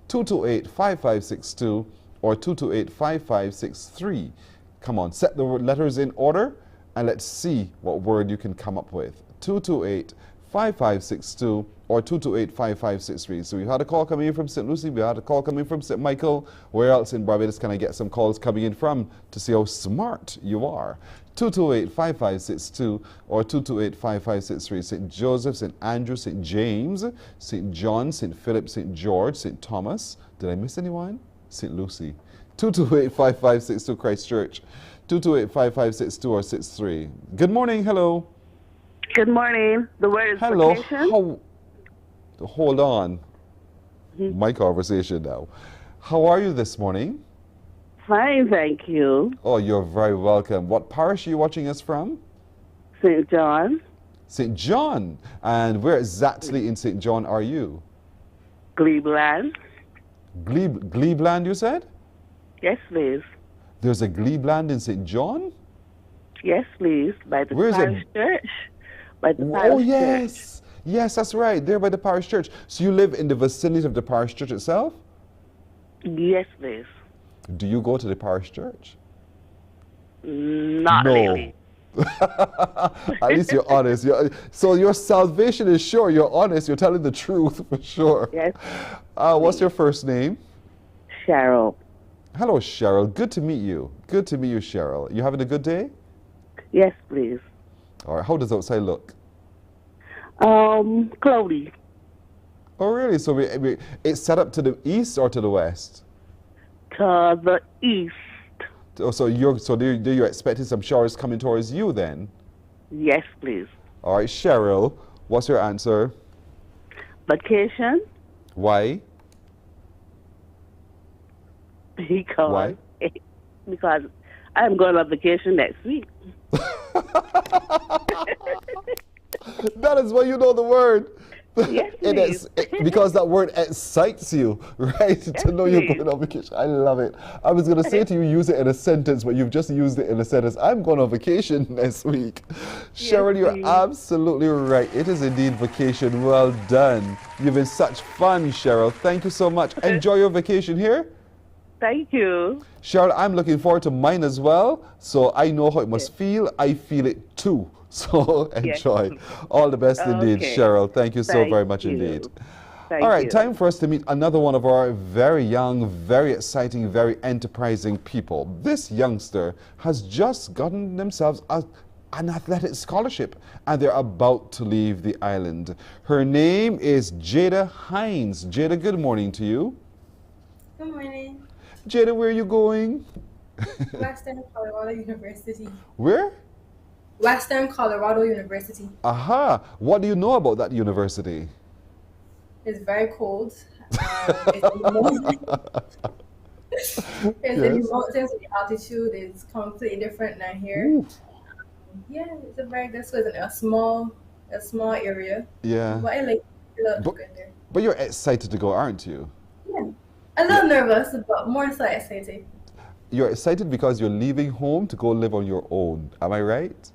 228-5562 or 228-5563. Come on, set the letters in order and let's see what word you can come up with. 228-5562 or 228-5563. So we had a call coming in from St. Lucie, we had a call coming from St. Michael. Where else in Barbados can I get some calls coming in from to see how smart you are? 228-5562 or 228-5563. St. Joseph, St. Andrew, St. James, St. John, St. Philip, St. George, St. Thomas. Did I miss anyone? St. Lucie. 228-5562 Christchurch. 228-5562 or 63. Good morning. Hello. Good morning. The word is hello. vacation. Hold on. My conversation now. How are you this morning? Fine, thank you. Oh, you're very welcome. What parish are you watching us from? St. John. St. John. And where exactly in St. John are you? Glebeland. Glebeland, you said? Yes, please. There's a Glebeland in St. John? Yes, please. By the Where is parish church. By the Oh, parish yes. church. Yes, that's right. There by the parish church. So you live in the vicinity of the parish church itself? Yes, please. Do you go to the parish church? Not no. really. At least you're honest. So your salvation is sure. You're honest. You're telling the truth for sure. Yes. What's your first name? Cheryl. Hello, Cheryl. Good to meet you. Good to meet you, Cheryl. You having a good day? Yes, please. All right. How does outside look? Cloudy. Oh, really? So it's set up to the east or to the west? To the east. Oh, so you're expecting some showers coming towards you then? Yes, please. All right, Cheryl, what's your answer? Vacation. Why? Because Why? Because I'm going on vacation next week. That is why you know the word. Yes, please. Because that word excites you, right? Yes, to know you're please. going on vacation. I love it. I was going to say to you, use it in a sentence, but you've just used it in a sentence. I'm going on vacation next week. Cheryl, you're please. absolutely right. It is indeed vacation. Well done. You've been such fun, Cheryl. Thank you so much. Enjoy your vacation here. Thank you. Cheryl, I'm looking forward to mine as well, so I know how it must feel. I feel it too. So enjoy. Yes. All the best indeed, Okay. Cheryl. Thank you so Thank very much you. indeed. Thank All right, you. time for us to meet another one of our very young, very exciting, very enterprising people. This youngster has just gotten themselves an athletic scholarship and they're about to leave the island. Her name is Jada Hines. Jada, good morning to you. Good morning. Jada, where are you going? Western Colorado University. Where? Western Colorado University. Aha. What do you know about that university? It's very cold. It's in the mountains, the altitude is completely different than here. Ooh. Yeah, it's a very good school. It's in a small area. Yeah. But I like it. Good there. But you're excited to go, aren't you? Yeah. A little nervous, but more so excited. You're excited because you're leaving home to go live on your own. Am I right?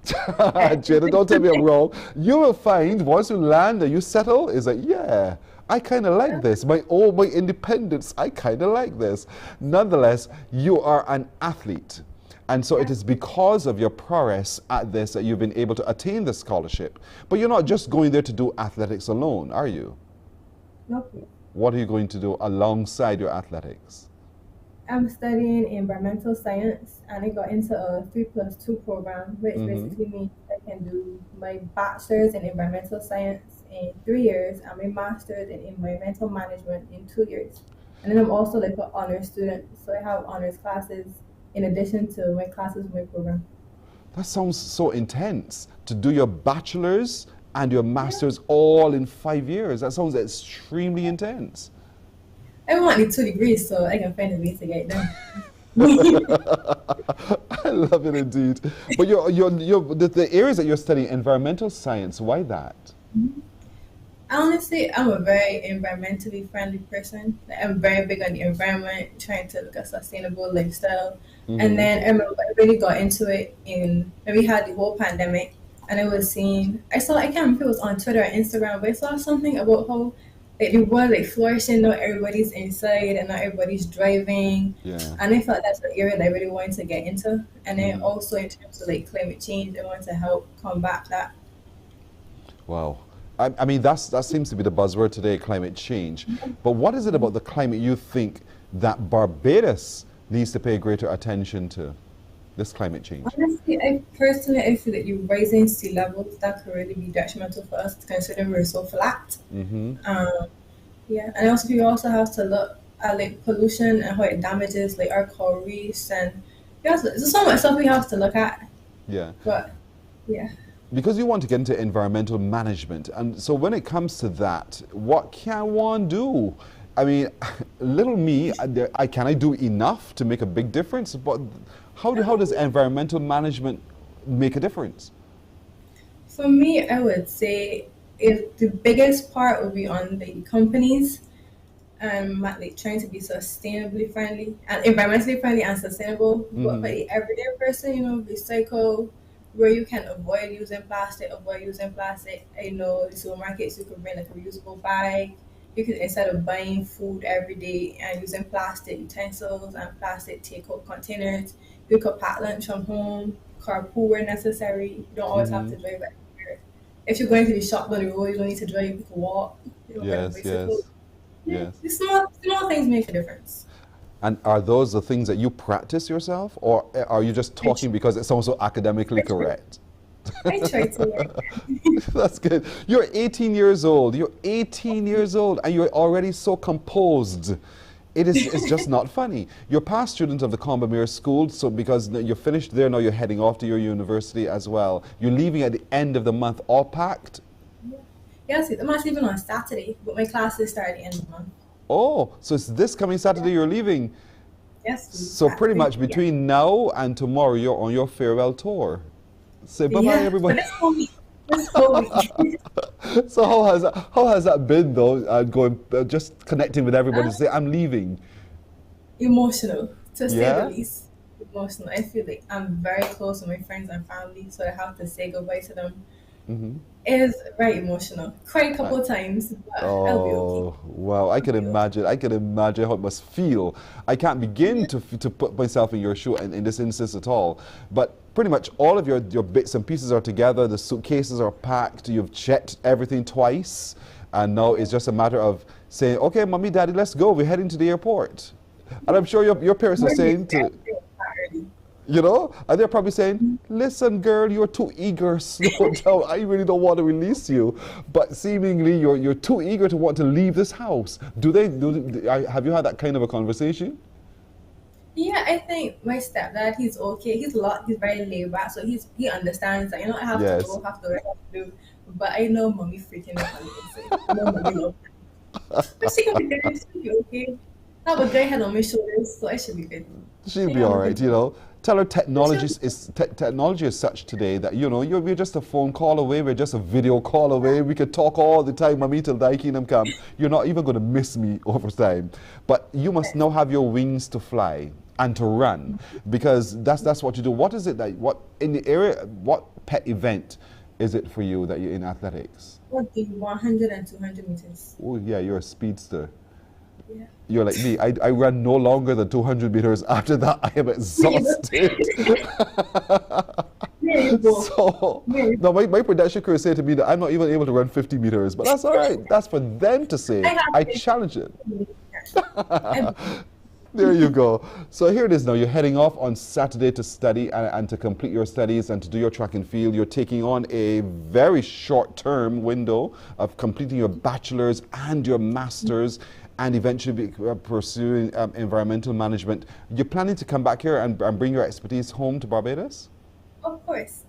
Jada, don't tell me I'm wrong. You will find once you land and you settle, it's like, yeah, I kind of like this. My independence, I kind of like this. Nonetheless, you are an athlete. And so it is because of your prowess at this that you've been able to attain the scholarship. But you're not just going there to do athletics alone, are you? Nope. What are you going to do alongside your athletics? I'm studying environmental science, and I got into a 3+2 program, which basically means I can do my bachelor's in environmental science in 3 years and my master's in environmental management in 2 years. And then I'm also like an honors student, so I have honors classes in addition to my classes in my program. That sounds so intense. To do your bachelor's and your master's all in 5 years. That sounds extremely intense. I want 2 degrees so I can find a way to get them. I love it indeed. But the areas that you're studying, environmental science, why that? Honestly, I'm a very environmentally friendly person. Like, I'm very big on the environment, trying to look at sustainable lifestyle. And then I remember I really got into it when we had the whole pandemic. And I can't remember if it was on Twitter or Instagram, but I saw something about how like the world like flourishing, not everybody's inside and not everybody's driving. Yeah. And I felt that's the area that I really wanted to get into. And then also in terms of like climate change, I want to help combat that. Wow. I mean, that seems to be the buzzword today, climate change. But what is it about the climate you think that Barbados needs to pay greater attention to, this climate change? Honestly, I feel that you rising sea levels, that could really be detrimental for us, considering we're so flat. Yeah, and also you also have to look at like pollution and how it damages like our coral reefs, and there's so much stuff we have to look at. Yeah. But yeah. Because you want to get into environmental management, and so when it comes to that, what can one do? I mean, little me, can I do enough to make a big difference? But how does environmental management make a difference? For me, I would say if the biggest part would be on the companies like trying to be sustainably friendly and environmentally friendly and sustainable. But for the everyday person, recycle. Where you can avoid using plastic. I know the supermarkets, you could bring like a reusable bag. You could, instead of buying food every day and using plastic utensils and plastic takeout containers, you could pack lunch from home, carpool where necessary. You don't always have to drive everywhere. If you're going to the shop on the road, you don't need to drive, you can walk. Yes. The small things make a difference. And are those the things that you practice yourself, or are you just talking because it sounds so academically correct? I try to. That's good. You're 18 years old. And you're already so composed. It's just not funny. You're past student of the Combermere School, so because you're finished there, now you're heading off to your university as well. You're leaving at the end of the month, all packed? Yes, I'm not leaving on Saturday, but my classes start at the end of the month. Oh, so it's this coming Saturday you're leaving? Yes. So pretty much between now and tomorrow you're on your farewell tour. Say bye-bye, everybody. Let's go. So how has that been though, just connecting with everybody to say, I'm leaving? Emotional, to say the least. Emotional. I feel like I'm very close with my friends and family, so I have to say goodbye to them. It is very emotional. Cried a couple of times, but I'll be okay. Wow, I can imagine how it must feel. I can't begin to put myself in your shoe in this instance at all. But pretty much all of your bits and pieces are together, the suitcases are packed, you've checked everything twice, and now it's just a matter of saying, okay, mommy, daddy, let's go, we're heading to the airport. And I'm sure your parents are saying and they're probably saying, listen, girl, you're too eager, slow down. I really don't want to release you. But seemingly, you're too eager to want to leave this house. Have you had that kind of a conversation? Yeah, I think my stepdad, he's okay. He's very laid back, so he understands that, I have to go, have to do. But I know mommy freaking out on the inside. I know mommy loves me. But she can be good, she'll be okay. I have a great head on my shoulders, so I should be good. She'll be all right, Tell her technology is such today that, we're just a phone call away, we're just a video call away. We could talk all the time, mommy, till thy kingdom come. You're not even going to miss me over time. But you must now have your wings to fly and to run, because that's what you do. What is it what pet event is it for you that you're in athletics? What, the 100 and 200 meters? Oh yeah, you're a speedster. Yeah. You're like me. I run no longer than 200 meters. After that, I am exhausted. So, now my production crew say to me that I'm not even able to run 50 meters, but that's all right. That's for them to say. I challenge it. There you go. So here it is now. You're heading off on Saturday to study and to complete your studies and to do your track and field. You're taking on a very short-term window of completing your bachelor's and your master's, and eventually pursuing environmental management. You're planning to come back here and bring your expertise home to Barbados? Of course.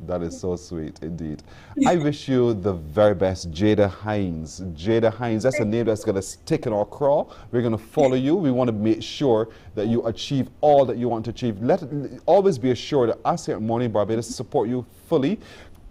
That is so sweet, indeed. I wish you the very best, Jada Hines. Jada Hines, that's a name that's going to stick in our craw. We're going to follow you. We want to make sure that you achieve all that you want to achieve. Always be assured that us here at Morning Barbados support you fully.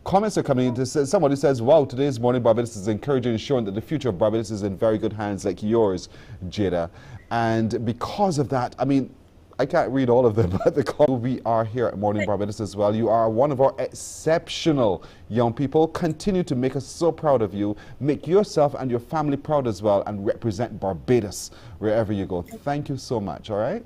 Comments are coming in. Somebody says, wow, today's Morning Barbados is encouraging and showing that the future of Barbados is in very good hands like yours, Jada. And because of that, I mean, I can't read all of them, but we are here at Morning Barbados as well. You are one of our exceptional young people. Continue to make us so proud of you. Make yourself and your family proud as well and represent Barbados wherever you go. Thank you so much, all right?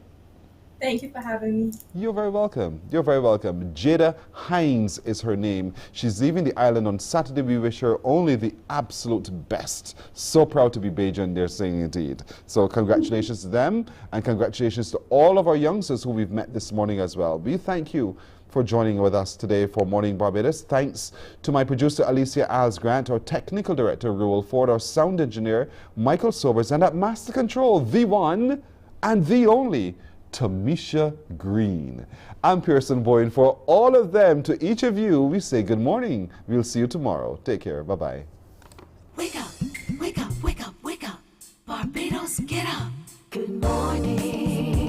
Thank you for having me. You're very welcome. You're very welcome. Jada Hines is her name. She's leaving the island on Saturday. We wish her only the absolute best. So proud to be Bajan, they're saying indeed. So congratulations to them, and congratulations to all of our youngsters who we've met this morning as well. We thank you for joining with us today for Morning Barbados. Thanks to my producer, Alicia Alsgrant, our technical director, Reuel Ford, our sound engineer, Michael Sobers, and at Master Control, the one and the only, Tamisha Green. I'm Pearson Boyne. For all of them, to each of you, we say good morning. We'll see you tomorrow. Take care. Bye-bye. Wake up, wake up, wake up, wake up. Barbados, get up. Good morning.